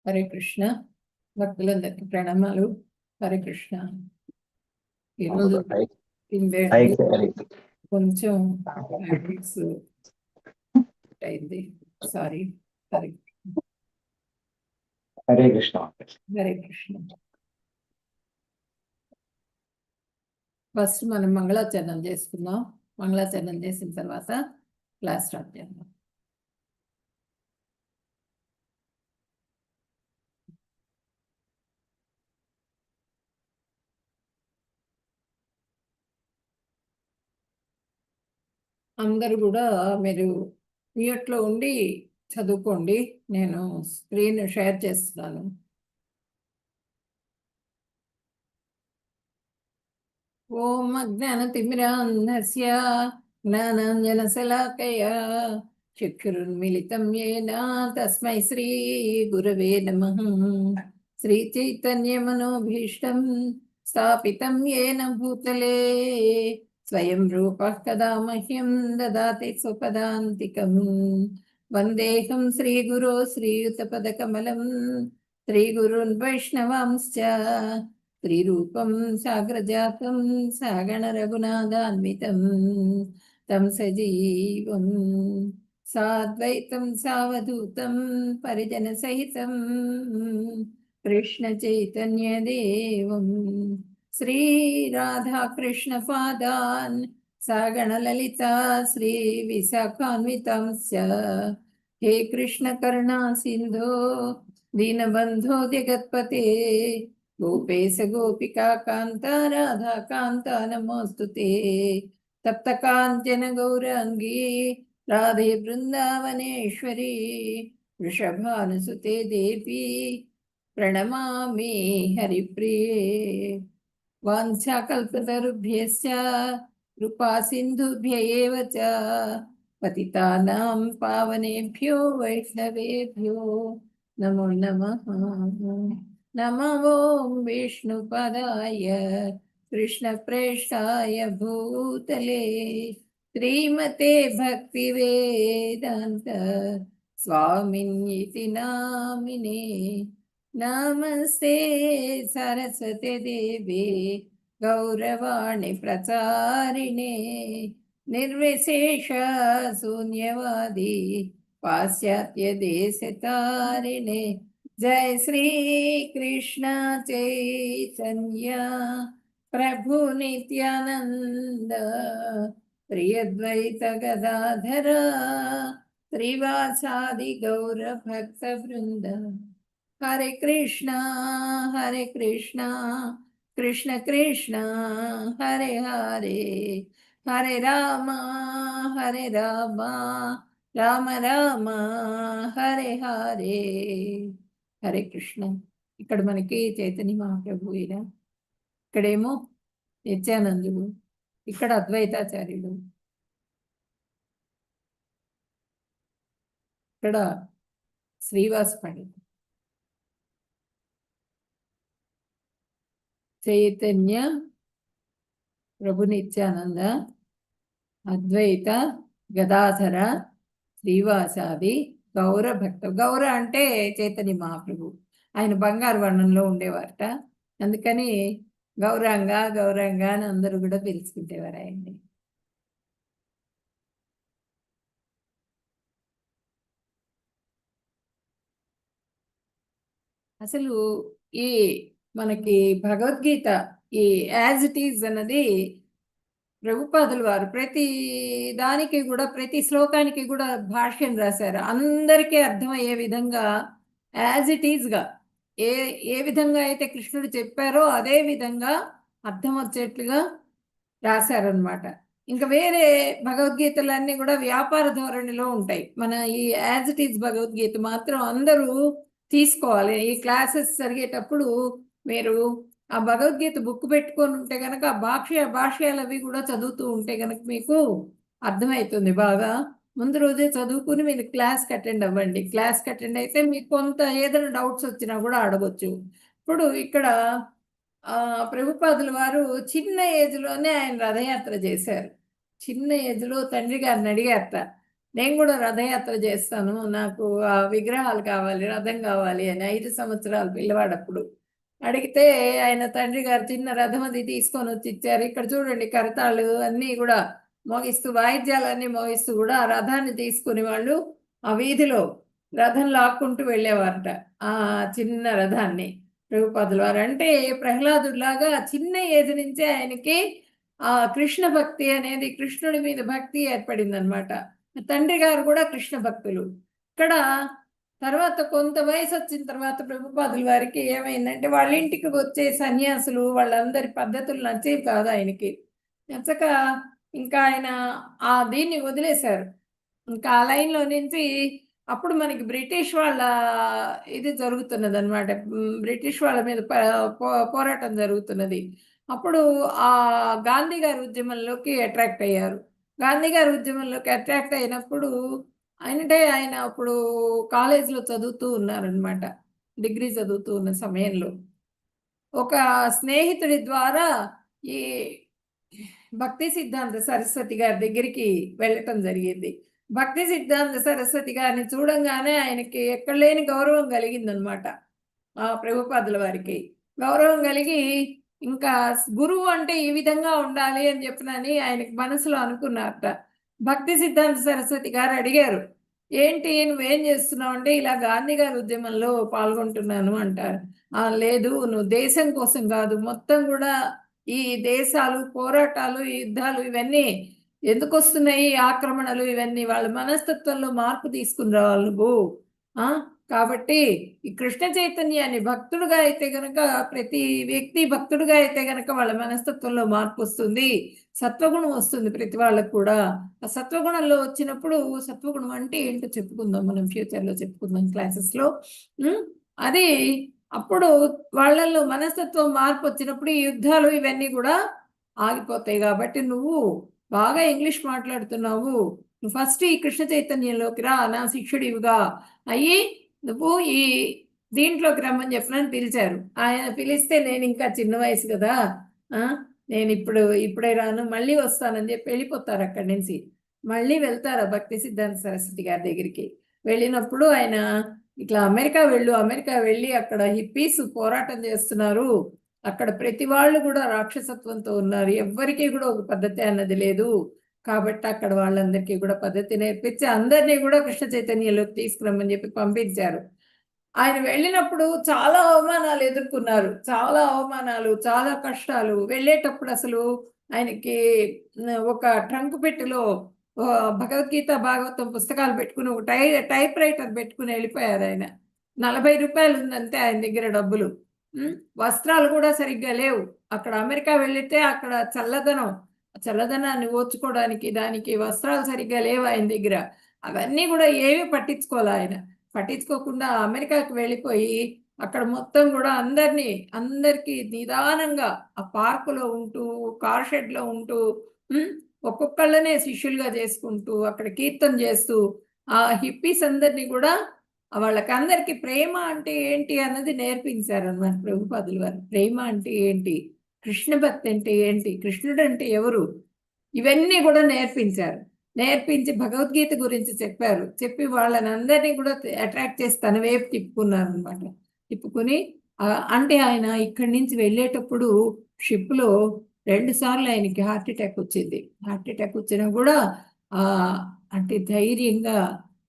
హరే కృష్ణ. భక్తులందరికీ ప్రణామాలు. హరే కృష్ణ. ఈరోజు కొంచెం హ్యాబిట్స్ అయింది. సారీ. హరే హరే కృష్ణ. హరే కృష్ణ. ఫస్ట్ మనం మంగళాచరణం చేసుకుందాం. మంగళాచరణం చేసిన తర్వాత క్లాస్ స్టార్ట్ చేద్దాం. అందరూ కూడా మీరు మ్యూట్లో ఉండి చదువుకోండి. నేను స్క్రీన్ షేర్ చేస్తున్నాను. ఓం అజ్ఞానతిమిరాంధస్య జ్ఞానాంజనశలాకయా చక్షురున్మిళితం యేన తస్మై శ్రీ గురవే నమః. శ్రీచైతన్యమనోభీష్టం స్థాపితం యేన భూతలే స్వయం రూపః కదా మహ్యం దదాతి స్వపదాంతికం. వందేహం శ్రీగురో శ్రీయుతపదకమలం శ్రీగురున్ వైష్ణవాంశ్చ శ్రీరూపం సాగ్రజాతం సాగణ రఘునాథాన్వితం తం సజీవం సాద్వైతం సావధూతం పరిజన సహితం కృష్ణ చైతన్య దేవం శ్రీ రాధా కృష్ణ పాదాన్ సాగణ లలితా శ్రీ విశాఖాన్వితాంశ్చ. హే కృష్ణ కరుణా సింధో దీనబంధో జగత్పతే గోపేశ గోపికా కాంత రాధా కాంత నమోస్తుతే. తప్త కాంచన గౌరాంగీ రాధే బృందావనేశ్వరి వృషభానుసుతే దేవి ప్రణమామి హరిప్రియే. వాంఛాకల్పతరుభ్యశ్చ కృపా సింధుభ్య ఏవ చ పతితానాం పావనేభ్యో వైష్ణవేభ్యో నమో నమః. నమో విష్ణుపదాయ కృష్ణప్రేష్ఠాయ భూతలే శ్రీమతే భక్తివేదాంత స్వామిన్యితి నామినే. నమస్తే సరస్వతి దేవే గౌరవాణి ప్రచారిణే నిర్విశేష శూన్యవాది పాశ్చాత్య దేశతారిణే. జయ శ్రీ కృష్ణ చైతన్య ప్రభు నిత్యానంద ప్రియద్వైత గదాధర శ్రీవాసాది గౌర భక్త బృంద. హరే కృష్ణ కృష్ణ కృష్ణ హరే హరే హరే రామ రామ రామ హరే హరే. హరే కృష్ణ. ఇక్కడ మనకి చైతన్య మహాప్రభు ఈయన, ఇక్కడేమో నిత్యానందుడు, ఇక్కడ అద్వైతాచార్యుడు, ఇక్కడ శ్రీవాస పండితుడు. చైతన్య ప్రభు నిత్యానంద అద్వైత గదాధర శ్రీవాసాది గౌర భక్త. గౌర అంటే చైతన్య మహాప్రభు, ఆయన బంగారు వర్ణంలో ఉండేవారట, అందుకని గౌరాంగ అని అందరూ కూడా పిలుచుకుంటేవారు ఆయన్ని. అసలు ఈ మనకి భగవద్గీత ఈ యాజ్ ఇట్ ఈజ్ అన్నది ప్రభుపాదులు వారు ప్రతి దానికి కూడా, ప్రతి శ్లోకానికి కూడా భాష్యం రాశారు. అందరికీ అర్థమయ్యే విధంగా యాజ్ ఇట్ ఈజ్గా ఏ విధంగా అయితే కృష్ణుడు చెప్పారో అదే విధంగా అర్థం వచ్చేట్లుగా రాశారనమాట. ఇంకా వేరే భగవద్గీతలన్నీ కూడా వ్యాపార ధోరణిలో ఉంటాయి. మన ఈ యాజ్ ఇట్ ఈజ్ భగవద్గీత మాత్రం అందరూ తీసుకోవాలి. ఈ క్లాసెస్ జరిగేటప్పుడు మీరు ఆ భగవద్గీత బుక్ పెట్టుకొని ఉంటే కనుక ఆ భాష్యాలు అవి కూడా చదువుతూ ఉంటే కనుక మీకు అర్థమవుతుంది బాగా. ముందు రోజే చదువుకుని మీరు క్లాస్కి అటెండ్ అవ్వండి. క్లాస్కి అటెండ్ అయితే మీకు కొంత ఏదైనా డౌట్స్ వచ్చినా కూడా అడగొచ్చు. ఇప్పుడు ఇక్కడ ప్రభుపాదుల వారు చిన్న ఏజ్లోనే ఆయన రథయాత్ర చేశారు. చిన్న ఏజ్లో తండ్రి గారిని అడిగారట, నేను కూడా రథయాత్ర చేస్తాను, నాకు ఆ విగ్రహాలు కావాలి, రథం కావాలి అని 5 సంవత్సరాలు పిల్లవాడప్పుడు అడిగితే ఆయన తండ్రి గారు చిన్న రథం అది తీసుకొని వచ్చి ఇచ్చారు. ఇక్కడ చూడండి, కరతాళ్ళు అన్నీ కూడా మోగిస్తూ, వాయిద్యాలన్నీ మోగిస్తూ కూడా ఆ రథాన్ని తీసుకుని వాళ్ళు ఆ వీధిలో రథం లాక్కుంటూ వెళ్ళేవారట, ఆ చిన్న రథాన్ని. ప్రభుపాదుల వారు అంటే ప్రహ్లాదులాగా చిన్న ఏజ్ నుంచే ఆయనకి ఆ కృష్ణ భక్తి అనేది, కృష్ణుడి మీద భక్తి ఏర్పడింది అనమాట. తండ్రి గారు కూడా కృష్ణ భక్తులు. ఇక్కడ తర్వాత కొంత వయసు వచ్చిన తర్వాత ప్రభుపాదుల వారికి ఏమైందంటే, వాళ్ళ ఇంటికి వచ్చే సన్యాసులు వాళ్ళందరి పద్ధతులు నచ్చేవి కాదు ఆయనకి. నచ్చక ఇంకా ఆయన దీన్ని వదిలేశారు. ఇంకా ఆ లైన్‌లో నుంచి అప్పుడు మనకి బ్రిటిష్ వాళ్ళ ఇది జరుగుతున్నదనమాట. బ్రిటిష్ వాళ్ళ మీద పోరాటం జరుగుతున్నది. అప్పుడు గాంధీ గారి ఉద్యమంలోకి అట్రాక్ట్ అయ్యారు. గాంధీ గారి ఉద్యమంలోకి అట్రాక్ట్ అయినప్పుడు అంటే ఆయన అప్పుడు కాలేజీలో చదువుతూ ఉన్నారనమాట. డిగ్రీ చదువుతూ ఉన్న సమయంలో. ఒక స్నేహితుడి ద్వారా ఈ భక్తి సిద్ధాంత సరస్వతి గారి దగ్గరికి వెళ్ళటం జరిగింది. భక్తి సిద్ధాంత సరస్వతి గారిని చూడంగానే ఆయనకి ఎక్కడ లేని గౌరవం కలిగిందనమాట. ప్రభుపాదుల వారికి. గౌరవం కలిగి ఇంకా గురువు అంటే ఈ విధంగా ఉండాలి అని చెప్పినని ఆయనకి మనసులో అనుకున్నారట. భక్తి సిద్ధాంత సరస్వతి గారు అడిగారు, "ఏంటి నువ్వేం చేస్తున్నావు?" అంటే, "ఇలా గాంధీ గారి ఉద్యమంలో పాల్గొంటున్నాను" అంటారు. లేదు, నువ్వు దేశం కోసం కాదు, మొత్తం కూడా ఈ దేశాలు, పోరాటాలు, యుద్ధాలు ఇవన్నీ ఎందుకొస్తున్నాయి, ఆక్రమణలు ఇవన్నీ వాళ్ళ మనస్తత్వంలో మార్పు తీసుకుని రావాలి నువ్వు. కాబట్టి ఈ కృష్ణ చైతన్యాన్ని భక్తుడుగా అయితే గనక, ప్రతి వ్యక్తి భక్తుడుగా అయితే గనక వాళ్ళ మనస్తత్వంలో మార్పు వస్తుంది, సత్వగుణం వస్తుంది ప్రతి వాళ్ళకు కూడా. ఆ సత్వగుణంలో వచ్చినప్పుడు, సత్వగుణం అంటే ఏంటో చెప్పుకుందాం, మనం ఫ్యూచర్‌లో చెప్పుకుందాం క్లాసెస్‌లో. అది అప్పుడు వాళ్ళల్లో మనస్తత్వం మార్పు వచ్చినప్పుడు ఈ యుద్ధాలు ఇవన్నీ కూడా ఆగిపోతాయి. కాబట్టి నువ్వు బాగా ఇంగ్లీష్ మాట్లాడుతున్నావు, నువ్వు ఫస్ట్ ఈ కృష్ణ చైతన్యంలోకి రా, నా శిష్యుడివిగా అయ్యి నువ్వు ఈ దీంట్లోకి రమ్మని చెప్పనని పిలిచారు. ఆయన పిలిస్తే నేను ఇంకా చిన్న వయసు కదా, నేను ఇప్పుడే రాను, మళ్ళీ వస్తానని చెప్పి వెళ్ళిపోతారు అక్కడి నుంచి. మళ్ళీ వెళ్తారు భక్తి సిద్ధాంత సరస్వతి గారి దగ్గరికి. వెళ్ళినప్పుడు ఆయన ఇట్లా అమెరికా వెళ్ళి అక్కడ హిప్పీస్ పోరాటం చేస్తున్నారు, అక్కడ ప్రతి వాళ్ళు కూడా రాక్షసత్వంతో ఉన్నారు, ఎవ్వరికీ కూడా ఒక పద్ధతి అన్నది లేదు, కాబట్టి అక్కడ వాళ్ళందరికీ కూడా పద్ధతి నేర్పించి అందరినీ కూడా కృష్ణ చైతన్యంలోకి తీసుకురమ్మని చెప్పి పంపించారు. ఆయన వెళ్ళినప్పుడు చాలా అవమానాలు ఎదుర్కొన్నారు, చాలా అవమానాలు, చాలా కష్టాలు. వెళ్ళేటప్పుడు అసలు ఆయనకి ఒక ట్రంక్ పెట్టెలో భగవద్గీత, భాగవతం పుస్తకాలు పెట్టుకుని ఒక టైప్ రైటర్ పెట్టుకుని వెళ్ళిపోయారు ఆయన. ₹40 ఉందంతే ఆయన దగ్గర డబ్బులు. వస్త్రాలు కూడా సరిగ్గా లేవు. అక్కడ అమెరికా వెళ్ళితే అక్కడ చల్లదనాన్ని ఓర్చుకోవడానికి దానికి వస్త్రాలు సరిగ్గా లేవు ఆయన దగ్గర. అవన్నీ కూడా ఏమీ పట్టించుకోలే ఆయన. పట్టించుకోకుండా అమెరికాకి వెళ్ళిపోయి అక్కడ మొత్తం కూడా అందరికీ నిదానంగా ఆ పార్కులో ఉంటూ, కార్ షెడ్‌లో ఉంటూ, ఒక్కొక్కళ్ళనే శిష్యులుగా చేసుకుంటూ, అక్కడ కీర్తన చేస్తూ, ఆ హిప్పీస్ అందరిని కూడా వాళ్ళకందరికీ ప్రేమ అంటే ఏంటి అన్నది నేర్పించారన్నమాట ప్రభుపాదుల వారు. ప్రేమ అంటే ఏంటి? కృష్ణ భక్తి అంటే ఏంటి? కృష్ణుడంటే ఎవరు? ఇవన్నీ కూడా నేర్పించారు. నేర్పించి భగవద్గీత గురించి చెప్పారు. చెప్పి వాళ్ళనందరినీ కూడా అట్రాక్ట్ చేసి తన వైపు తిప్పుకున్నారనమాట. తిప్పుకొని అంటే ఆయన ఇక్కడి నుంచి వెళ్ళేటప్పుడు షిప్‌లో 2 సార్లు ఆయనకి హార్ట్ అటాక్ వచ్చింది. హార్ట్ అటాక్ వచ్చినా కూడా అంటే ధైర్యంగా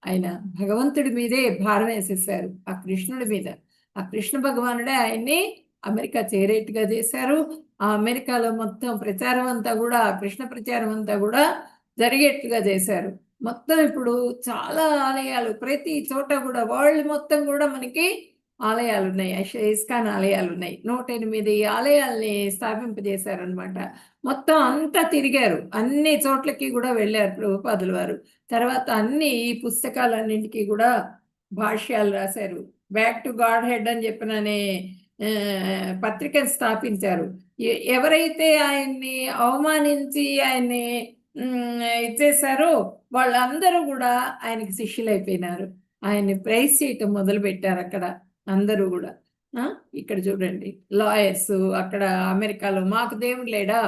ఆయన భగవంతుడి మీదే భారం వేసేసారు, ఆ కృష్ణుడి మీద. ఆ కృష్ణ భగవానుడే ఆయన్ని అమెరికా చేరేట్టుగా చేశారు. ఆ అమెరికాలో మొత్తం ప్రచారం అంతా కూడా, కృష్ణ ప్రచారం అంతా కూడా జరిగేట్టుగా చేశారు. మొత్తం ఇప్పుడు చాలా ఆలయాలు ప్రతి చోట కూడా వరల్డ్ మొత్తం కూడా మనకి ఆలయాలున్నాయి. ఇస్కాన్ ఆలయాలున్నాయి. 108 ఆలయాల్ని స్థాపింపజేశారనమాట. మొత్తం అంతా తిరిగారు. అన్ని చోట్లకి కూడా వెళ్ళారు ప్రభుపాదుల వారు. తర్వాత ఈ పుస్తకాలన్నింటికి కూడా భాష్యాలు రాశారు. బ్యాక్ టు గాడ్ హెడ్ అని చెప్పిననే పత్రికను స్థాపించారు. ఎవరైతే ఆయన్ని అవమానించి ఆయన్ని ఇచ్చేశారో వాళ్ళందరూ కూడా ఆయనకి శిష్యులైపోయినారు. ఆయన్ని ప్రైజ్ చేయటం మొదలుపెట్టారు అక్కడ అందరూ కూడా. ఇక్కడ చూడండి, లాయర్స్ అక్కడ అమెరికాలో, మాకు దేవుడు లేడా?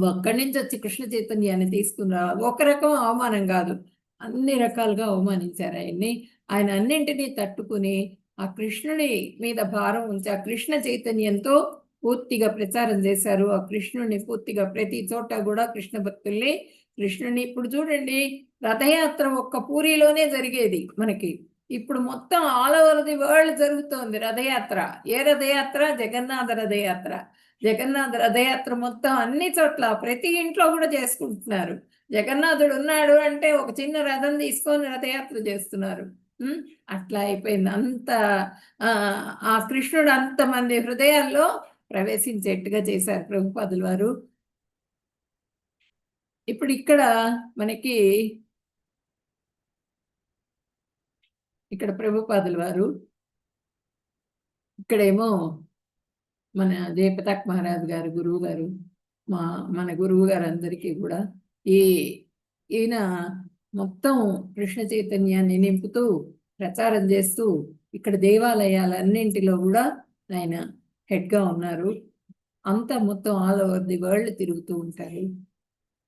ఒక్కడి నుంచి వచ్చి కృష్ణ చైతన్యాన్ని తీసుకుని రావాలి. ఒక రకం అవమానం కాదు, అన్ని రకాలుగా అవమానించారు ఆయన్ని. ఆయన అన్నింటినీ తట్టుకుని ఆ కృష్ణుడి మీద భారం ఉంచి ఆ కృష్ణ చైతన్యంతో పూర్తిగా ప్రచారం చేశారు. ఆ కృష్ణుడిని పూర్తిగా ప్రతి చోట కూడా కృష్ణ భక్తుల్ని, కృష్ణుడిని ఇప్పుడు చూడండి, రథయాత్ర ఒక్క పూరిలోనే జరిగేది మనకి. ఇప్పుడు మొత్తం ఆల్ ఓవర్ ది వరల్డ్ జరుగుతోంది రథయాత్ర. ఏ రథయాత్ర? జగన్నాథ రథయాత్ర. జగన్నాథ రథయాత్ర మొత్తం అన్ని చోట్ల ప్రతి ఇంట్లో కూడా చేసుకుంటున్నారు. జగన్నాథుడు ఉన్నాడు అంటే ఒక చిన్న రథం తీసుకొని రథయాత్ర చేస్తున్నారు. అట్లా అయిపోయింది. అంత ఆ కృష్ణుడు అంతమంది హృదయాల్లో ప్రవేశించేట్టుగా చేశారు ప్రభుపాదుల వారు. ఇప్పుడు ఇక్కడ మనకి ఇక్కడ ప్రభుపాదుల వారు ఇక్కడేమో మన జయపతాక్ మహారాజ్ గారు గురువు గారు, మన గురువు గారు అందరికీ కూడా ఈయన మొత్తం కృష్ణ చైతన్యాన్ని నింపుతూ ప్రచారం చేస్తూ ఇక్కడ దేవాలయాలన్నింటిలో కూడా ఆయన హెడ్గా ఉన్నారు. అంతా మొత్తం ఆల్ ఓవర్ ది వరల్డ్ తిరుగుతూ ఉంటారు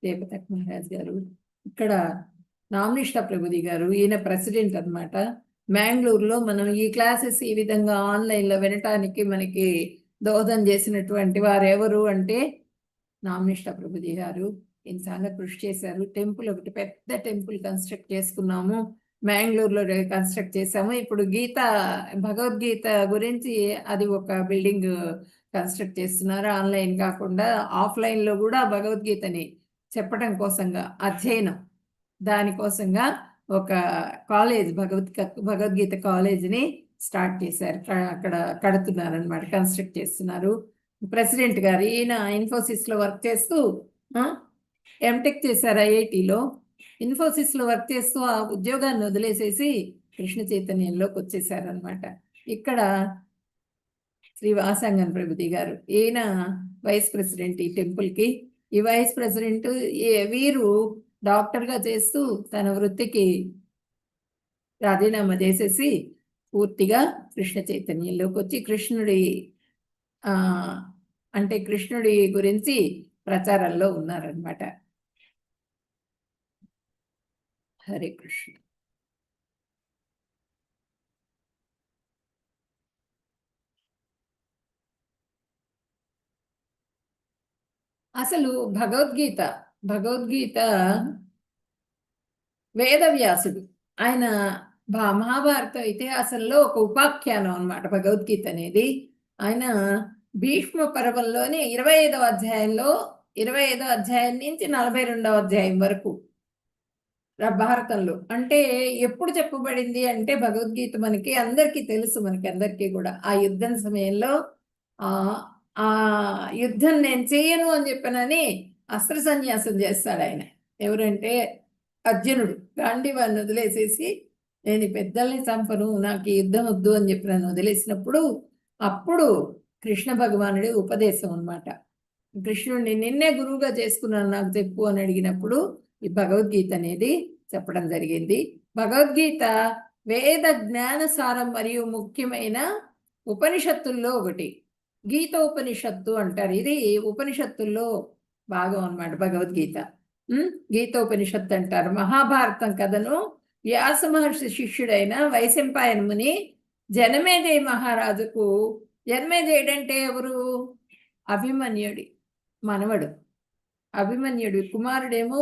జయపతాక్ మహారాజ్ గారు. ఇక్కడ నామనిష్ట ప్రభుది గారు, ఈయన ప్రెసిడెంట్ అనమాట. మ్యాంగ్లూరులో మనం ఈ క్లాసెస్ ఈ విధంగా ఆన్లైన్లో వినటానికి మనకి దోహదం చేసినటువంటి వారు ఎవరు అంటే నామనిష్ట ప్రభుజీ గారు. ఈయన చాలా కృషి చేశారు. టెంపుల్ ఒకటి పెద్ద టెంపుల్ కన్స్ట్రక్ట్ చేసుకున్నాము, మ్యాంగ్లూరులో కన్స్ట్రక్ట్ చేసాము. ఇప్పుడు భగవద్గీత గురించి అది ఒక బిల్డింగ్ కన్స్ట్రక్ట్ చేస్తున్నారు. ఆన్లైన్ కాకుండా ఆఫ్లైన్లో కూడా భగవద్గీతని చెప్పడం కోసంగా, అధ్యయనం దానికోసంగా ఒక కాలేజ్, భగవద్గీత కాలేజీని స్టార్ట్ చేశారు. అక్కడ కడుతున్నారు అనమాట, కన్స్ట్రక్ట్ చేస్తున్నారు. ప్రెసిడెంట్ గారు ఈయన ఇన్ఫోసిస్లో వర్క్ చేస్తూ ఎంటెక్ చేశారు ఐఐటిలో. ఇన్ఫోసిస్లో వర్క్ చేస్తూ ఆ ఉద్యోగాన్ని వదిలేసేసి కృష్ణ చైతన్యంలోకి వచ్చేసారనమాట. ఇక్కడ శ్రీ వాసాంగన్ ప్రభుజీ గారు, ఈయన వైస్ ప్రెసిడెంట్ ఈ టెంపుల్కి. ఈ వైస్ ప్రెసిడెంట్ వీరు డాక్టర్గా చేస్తూ తన వృత్తికి రాజీనామా చేసేసి పూర్తిగా కృష్ణ చైతన్యంలోకి వచ్చి కృష్ణుడి గురించి ప్రచారంలో ఉన్నారనమాట. హరే కృష్ణ. అసలు భగవద్గీత వేదవ్యాసుడు ఆయన మహాభారత ఇతిహాసంలో ఒక ఉపాఖ్యానం అనమాట భగవద్గీత అనేది. ఆయన భీష్మ పర్వంలోని 25వ అధ్యాయంలో 25వ అధ్యాయం నుంచి 42వ అధ్యాయం వరకు భారతంలో అంటే ఎప్పుడు చెప్పబడింది అంటే భగవద్గీత మనకి అందరికీ తెలుసు, మనకి అందరికీ కూడా ఆ యుద్ధం సమయంలో ఆ యుద్ధం నేను చేయను అని చెప్పానని అస్త్ర సన్యాసం చేస్తాడు ఆయన. ఎవరంటే అర్జునుడు గాంధీవాన్ని వదిలేసేసి నేను పెద్దల్ని చంపను, నాకు యుద్ధం వద్దు అని చెప్పి నన్ను వదిలేసినప్పుడు అప్పుడు కృష్ణ భగవానుడి ఉపదేశం అనమాట. కృష్ణుడిని నిన్నే గురువుగా చేసుకున్నాను నాకు చెప్పు అని అడిగినప్పుడు ఈ భగవద్గీత అనేది చెప్పడం జరిగింది. భగవద్గీత వేద జ్ఞానసారం మరియు ముఖ్యమైన ఉపనిషత్తుల్లో ఒకటి. గీతోపనిషత్తు అంటారు, ఇది ఉపనిషత్తుల్లో భాగం అన్నమాట భగవద్గీత. గీతోపనిషత్తు అంటారు. మహాభారతం కథను వ్యాస మహర్షి శిష్యుడైన వైశంపాయన ముని జనమేజయ మహారాజుకు, జనమేజయుడంటే ఎవరు? అభిమన్యుడి మనవడు. అభిమన్యుడి కుమారుడేమో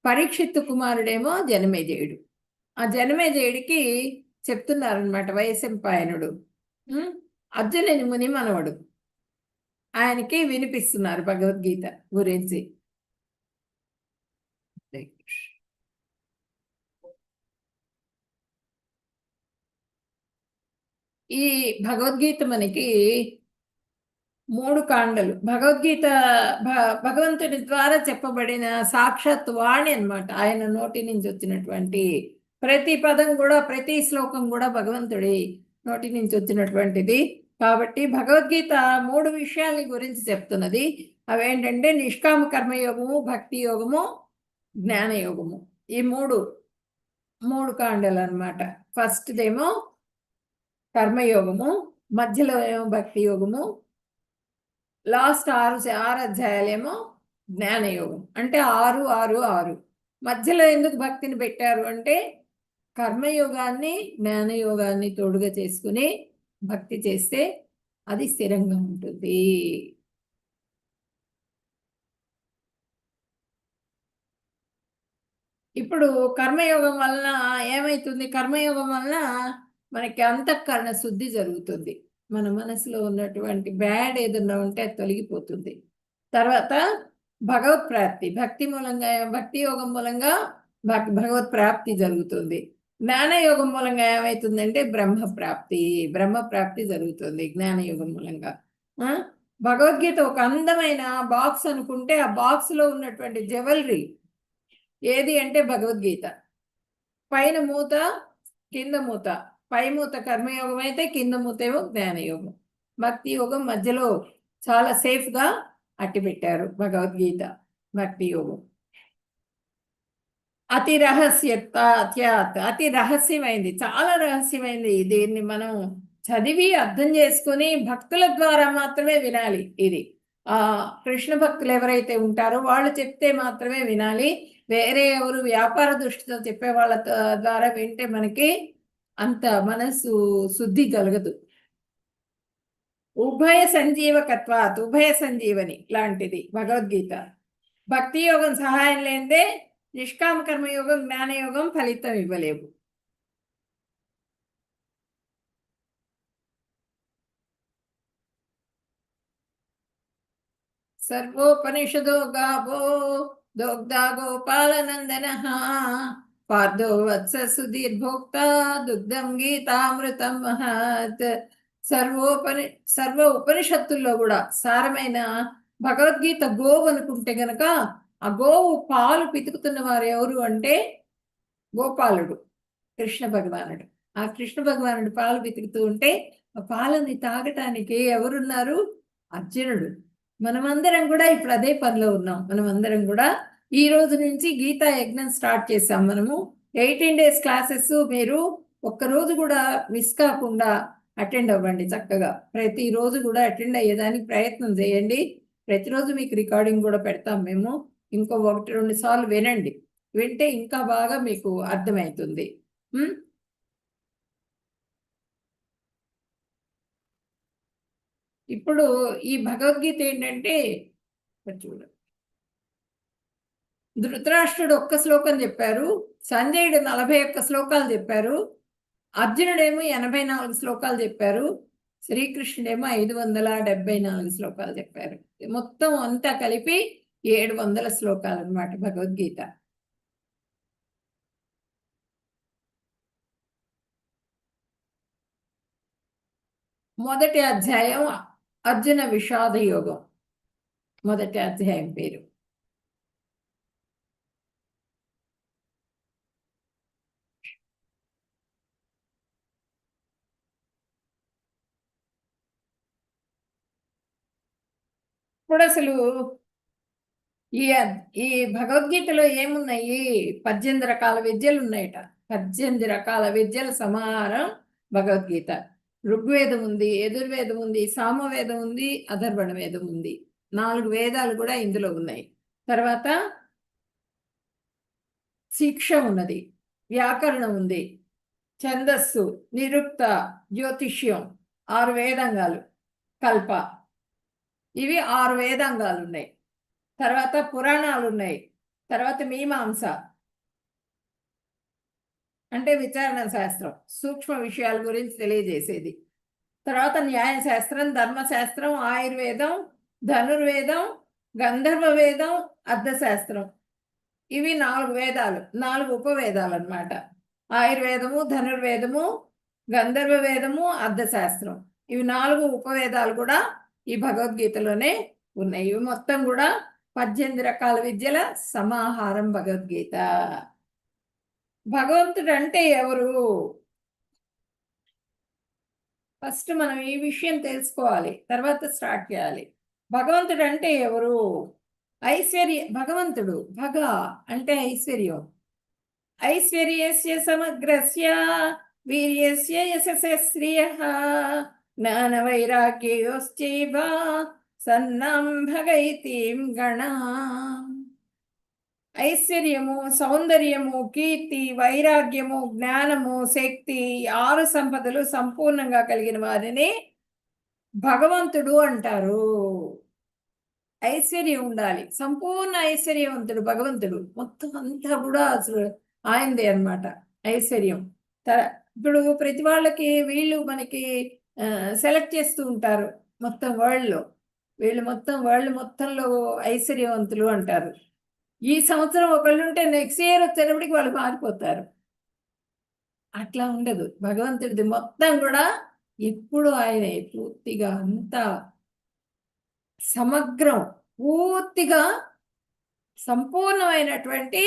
పరీక్షిత్తు కుమారుడేమో జనమేజయుడు. ఆ జనమేజయుడికి చెప్తున్నారనమాట వైశంపాయనుడు, అర్జునుని ముని మనవడు, ఆయనకి వినిపిస్తున్నారు భగవద్గీత గురించి. ఈ భగవద్గీత మనకి 3 కాండలు. భగవద్గీత భగవంతుని ద్వారా చెప్పబడిన సాక్షాత్ వాణి అనమాట. ఆయన నోటి నుంచి వచ్చినటువంటి ప్రతి పదం కూడా, ప్రతి శ్లోకం కూడా భగవంతుడి నోటి నుంచి వచ్చినటువంటిది. కాబట్టి భగవద్గీత 3 విషయాల గురించి చెప్తున్నది. అవేంటంటే నిష్కామ కర్మయోగము, భక్తి యోగము, జ్ఞానయోగము. ఈ మూడు కాండలు అనమాట. ఫస్ట్దేమో కర్మయోగము, మధ్యలో ఏమో భక్తి యోగము, లాస్ట్ ఆరు అధ్యాయాలేమో జ్ఞానయోగం. అంటే 6, 6, 6. మధ్యలో ఎందుకు భక్తిని పెట్టారు అంటే కర్మయోగాన్ని జ్ఞానయోగాన్ని తోడుగా చేసుకుని భక్తి చేస్తే అది స్థిరంగా ఉంటుంది. ఇప్పుడు కర్మయోగం వలన ఏమైతుంది? కర్మయోగం వలన మనకి అంతఃకరణ శుద్ధి జరుగుతుంది. మన మనసులో ఉన్నటువంటి బ్యాడ్ ఏదన్నా ఉంటే అది తొలగిపోతుంది. తర్వాత భగవత్ ప్రాప్తి, భక్తి యోగం మూలంగా భగవత్ ప్రాప్తి జరుగుతుంది. జ్ఞానయోగం మూలంగా ఏమవుతుందంటే బ్రహ్మ ప్రాప్తి జరుగుతుంది జ్ఞానయోగం మూలంగా. భగవద్గీత ఒక అందమైన బాక్స్ అనుకుంటే ఆ బాక్స్ లో ఉన్నటువంటి జ్యువెలరీ ఏది అంటే భగవద్గీత. పైన మూత, కింద మూత. పై మూత కర్మయోగం అయితే కింద మూత ఏమో జ్ఞానయోగం. భక్తి యోగం మధ్యలో చాలా సేఫ్గా అట్టి పెట్టారు భగవద్గీత. భక్తి యోగం అతి అతి రహస్యమైంది, చాలా రహస్యమైంది. దీన్ని మనం చదివి అర్థం చేసుకుని భక్తుల ద్వారా మాత్రమే వినాలి. ఇది కృష్ణ భక్తులు ఎవరైతే ఉంటారో వాళ్ళు చెప్తే మాత్రమే వినాలి. వేరే ఎవరు వ్యాపార దృష్టితో చెప్పే వాళ్ళ ద్వారా వింటే మనకి అంత మనసు శుద్ధి కలగదు. ఉభయ సంజీవని లాంటిది భగవద్గీత. భక్తి యోగం సహాయం లేదే నిష్కామ కర్మయోగం, జ్ఞానయోగం ఫలితం ఇవ్వలేవు. సర్వోపనిషదో గావో దోగ్ధా గోపాలనందన పార్థో వత్స సుధీర్భోక్త దుగ్ధం గీతామృతం మహత్. సర్వ ఉపనిషత్తుల్లో కూడా సారమైన భగవద్గీత గోవు అనుకుంటే గనక ఆ గోవు పాలు పితుకుతున్న వారు ఎవరు అంటే గోపాలుడు, కృష్ణ భగవానుడు. ఆ కృష్ణ భగవానుడు పాలు పితుకుతూ ఉంటే ఆ పాలని తాగటానికి ఎవరున్నారు? అర్జునుడు. మనమందరం కూడా ఇప్పుడు అదే పనిలో ఉన్నాం. మనమందరం కూడా ఈ రోజు నుంచి గీతా యజ్ఞం స్టార్ట్ చేసాం. మనము 18 days క్లాసెస్ మీరు ఒక్కరోజు కూడా మిస్ కాకుండా అటెండ్ అవ్వండి. చక్కగా ప్రతిరోజు కూడా అటెండ్ అయ్యేదానికి ప్రయత్నం చేయండి. ప్రతిరోజు మీకు రికార్డింగ్ కూడా పెడతాం మేము. ఇంకో 1-2 సార్లు వినండి. వింటే ఇంకా బాగా మీకు అర్థమవుతుంది. ఇప్పుడు ఈ భగవద్గీత ఏంటంటే చూడండి, ధృతరాష్ట్రుడు 1 శ్లోకం చెప్పారు, సంజయుడు 41 శ్లోకాలు చెప్పారు, అర్జునుడేమో 84 శ్లోకాలు చెప్పారు, శ్రీకృష్ణుడేమో 574 శ్లోకాలు చెప్పారు. మొత్తం అంతా కలిపి 700 శ్లోకాలు అన్నమాట భగవద్గీత. మొదటి అధ్యాయం అర్జున విషాద యోగం. మొదటి అధ్యాయం పేరు. ఇప్పుడు అసలు ఈ భగవద్గీతలో ఏమున్నాయి? 18 రకాల విద్యలు ఉన్నాయట. 18 రకాల విద్యల సమాహారం భగవద్గీత. ఋగ్వేదం ఉంది, యజుర్వేదం ఉంది, సామవేదం ఉంది, అథర్వణ వేదం ఉంది. 4 వేదాలు కూడా ఇందులో ఉన్నాయి. తర్వాత శిక్ష ఉన్నది, వ్యాకరణం ఉంది, ఛందస్సు, నిరుక్త, జ్యోతిష్యం, 6 వేదాంగాలు, కల్ప, ఇవి 6 వేదాంగాలు ఉన్నాయి. తర్వాత పురాణాలు ఉన్నాయి. తర్వాత మీమాంస అంటే విచారణ శాస్త్రం, సూక్ష్మ విషయాల గురించి తెలియజేసేది. తర్వాత న్యాయశాస్త్రం, ధర్మశాస్త్రం, ఆయుర్వేదం, ధనుర్వేదం, గంధర్వ వేదం, అర్థశాస్త్రం. ఇవి 4 వేదాలు, 4 ఉపవేదాలు అన్నమాట. ఆయుర్వేదము, ధనుర్వేదము, గంధర్వ వేదము, అర్థశాస్త్రం. ఇవి 4 ఉపవేదాలు కూడా ఈ భగవద్గీతలోనే ఉన్నాయి. ఇవి మొత్తం కూడా 18 రకాల విద్యల సమాహారం భగవద్గీత. భగవంతుడు అంటే ఎవరు? ఫస్ట్ మనం ఈ విషయం తెలుసుకోవాలి, తర్వాత స్టార్ట్ చేయాలి. భగవంతుడు అంటే ఎవరు? భగవంతుడు భగ అంటే ఐశ్వర్యం. ఐశ్వర్యస్య సమగ్రస్య వీర్యస్య యశస్య శ్రియః జ్ఞాన వైరాగ్యయోశ్చైవ సన్నాం భగైతీం గణ. ఐశ్వర్యము, సౌందర్యము, కీర్తి, వైరాగ్యము, జ్ఞానము, శక్తి, 6 సంపదలు సంపూర్ణంగా కలిగిన వారిని భగవంతుడు అంటారు. ఐశ్వర్యం ఉండాలి, సంపూర్ణ ఐశ్వర్యవంతుడు భగవంతుడు. మొత్తం అంతా కూడా అసలు ఆయనదే అన్నమాట ఐశ్వర్యం. ఇప్పుడు ప్రతి వాళ్ళకి వీళ్ళు మనకి సెలెక్ట్ చేస్తూ ఉంటారు మొత్తం వరల్డ్లో. వీళ్ళు మొత్తం వరల్డ్ మొత్తంలో ఐశ్వర్యవంతులు అంటారు. ఈ సంవత్సరం ఒకళ్ళు ఉంటే నెక్స్ట్ ఇయర్ వచ్చేటప్పటికి వాళ్ళు మారిపోతారు. అట్లా ఉండదు భగవంతుడిది. మొత్తం కూడా ఎప్పుడు ఆయనే పూర్తిగా అంతా సమగ్రం, పూర్తిగా సంపూర్ణమైనటువంటి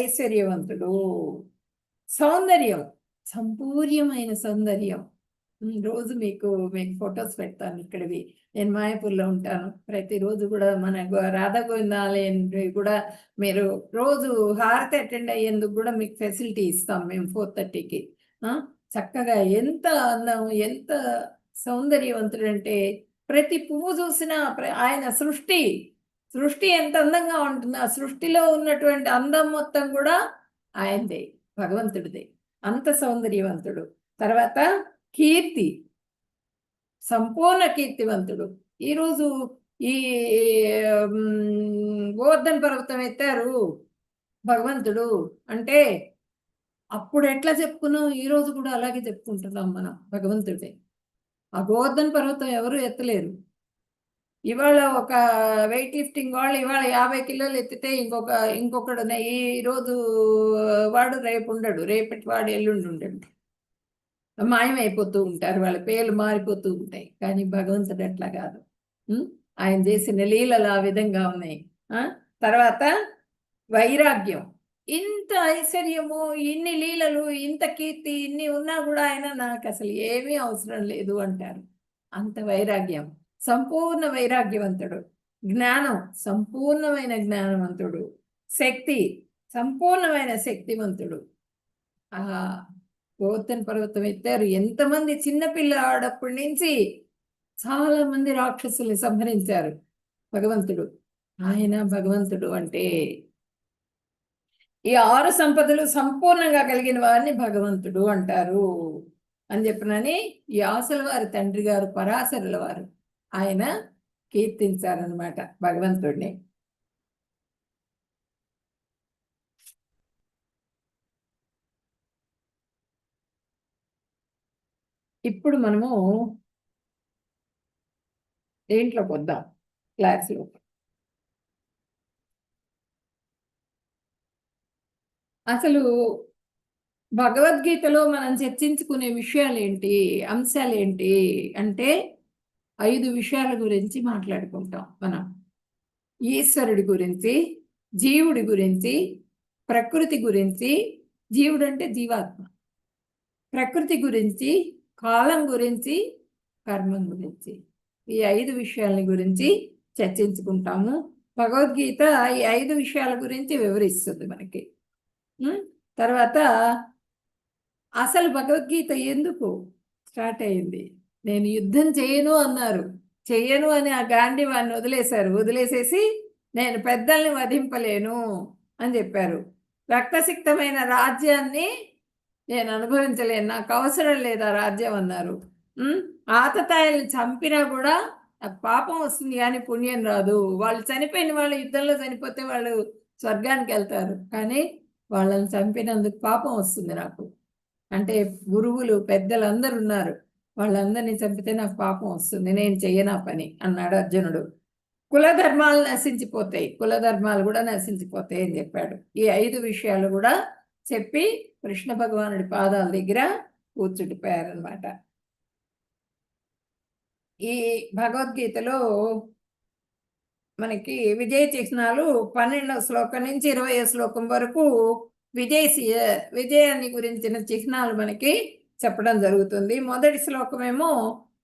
ఐశ్వర్యవంతుడు. సౌందర్యం, సంపూర్ణమైన సౌందర్యం. రోజు మీకు ఫొటోస్ పెడతాను ఇక్కడివి. నేను మాయాపూర్లో ఉంటాను. ప్రతిరోజు కూడా మన రాధా గోవిందాలయం కూడా మీరు రోజు హారతి అటెండ్ అయ్యేందుకు కూడా మీకు ఫెసిలిటీ ఇస్తాం మేము 4:30కి. చక్కగా ఎంత అందం, ఎంత సౌందర్యవంతుడంటే ప్రతి పువ్వు చూసినా ఆయన సృష్టి ఎంత అందంగా ఉంటుంది. ఆ సృష్టిలో ఉన్నటువంటి అందం మొత్తం కూడా ఆయనదే, భగవంతుడిదే. అంత సౌందర్యవంతుడు. తర్వాత కీర్తి, సంపూర్ణ కీర్తివంతుడు. ఈరోజు ఈ గోవర్ధన పర్వతం ఎత్తారు భగవంతుడు అంటే అప్పుడు ఎట్లా చెప్పుకున్నాం, ఈరోజు కూడా అలాగే చెప్పుకుంటున్నాం మనం భగవంతుడే. ఆ గోవర్ధన పర్వతం ఎవరు ఎత్తలేరు. ఇవాళ ఒక వెయిట్ లిఫ్టింగ్ వాళ్ళు ఇవాళ 50 కిలోలు ఎత్తితే ఇంకొకడు ఈ రోజు వాడు రేపు ఉండడు, రేపటి వాడు ఎల్లుండి ఉండడు, మాయమైపోతూ ఉంటారు, వాళ్ళ పేర్లు మారిపోతూ ఉంటాయి. కానీ భగవంతుడు అట్లా కాదు. ఆయన చేసిన లీలలు ఆ విధంగా ఉన్నాయి. తర్వాత వైరాగ్యం. ఇంత ఐశ్వర్యము, ఇన్ని లీలలు, ఇంత కీర్తి, ఇన్ని ఉన్నా కూడా ఆయన నాకు అసలు ఏమీ అవసరం లేదు అంటారు. అంత వైరాగ్యం, సంపూర్ణ వైరాగ్యవంతుడు. జ్ఞానం, సంపూర్ణమైన జ్ఞానవంతుడు. శక్తి, సంపూర్ణమైన శక్తివంతుడు. గోవర్ధన పర్వతం ఎత్తారు. ఎంతమంది చిన్నపిల్లాడప్పటి నుంచి చాలా మంది రాక్షసుల్ని సంహరించారు భగవంతుడు. ఆయన భగవంతుడు అంటే ఈ 6 సంపదలు సంపూర్ణంగా కలిగిన వారిని భగవంతుడు అంటారు అని చెప్పినని వ్యాసుల వారి తండ్రి గారు పరాశరుల వారు ఆయన కీర్తించారనమాట భగవంతుడిని. ఇప్పుడు మనము దేంట్లోకి వద్దాం క్లాస్లో. అసలు భగవద్గీతలో మనం చర్చించుకునే విషయాలేంటి, అంశాలేంటి అంటే 5 విషయాల గురించి మాట్లాడుకుంటాం మనం. ఈశ్వరుడి గురించి, జీవుడి గురించి, ప్రకృతి గురించి, జీవుడు అంటే జీవాత్మ, ప్రకృతి గురించి, కాలం గురించి, కర్మం గురించి, ఈ 5 విషయాల గురించి చర్చించుకుంటాము. భగవద్గీత ఈ 5 విషయాల గురించి వివరిస్తుంది మనకి. తర్వాత అసలు భగవద్గీత ఎందుకు స్టార్ట్ అయింది? నేను యుద్ధం చేయను అన్నారు, చెయ్యను అని ఆ గాంధీ వారిని వదిలేసేసి నేను పెద్దల్ని వధింపలేను అని చెప్పారు. రక్తసిక్తమైన రాజ్యాన్ని నేను అనుభవించలేను, నాకు అవసరం లేదు ఆ రాజ్యం అన్నారు. ఆతతాయిల్ని చంపినా కూడా నాకు పాపం వస్తుంది కానీ పుణ్యం రాదు. వాళ్ళు చనిపోయిన వాళ్ళు యుద్ధంలో చనిపోతే వాళ్ళు స్వర్గానికి వెళ్తారు, కానీ వాళ్ళని చంపినందుకు పాపం వస్తుంది నాకు. అంటే గురువులు పెద్దలు అందరు ఉన్నారు, వాళ్ళందరినీ చంపితే నాకు పాపం వస్తుంది, నేను చెయ్యనా పని అన్నాడు అర్జునుడు. కులధర్మాలు నశించిపోతాయి, కులధర్మాలు కూడా నశించిపోతాయి అని చెప్పాడు. ఈ 5 విషయాలు కూడా చెప్పి కృష్ణ భగవానుడి పాదాల దగ్గర కూర్చుండిపోయారనమాట. ఈ భగవద్గీతలో మనకి విజయ చిహ్నాలు 12వ శ్లోకం నుంచి 20వ శ్లోకం వరకు విజయాన్ని గురించిన చిహ్నాలు మనకి చెప్పడం జరుగుతుంది. మొదటి శ్లోకమేమో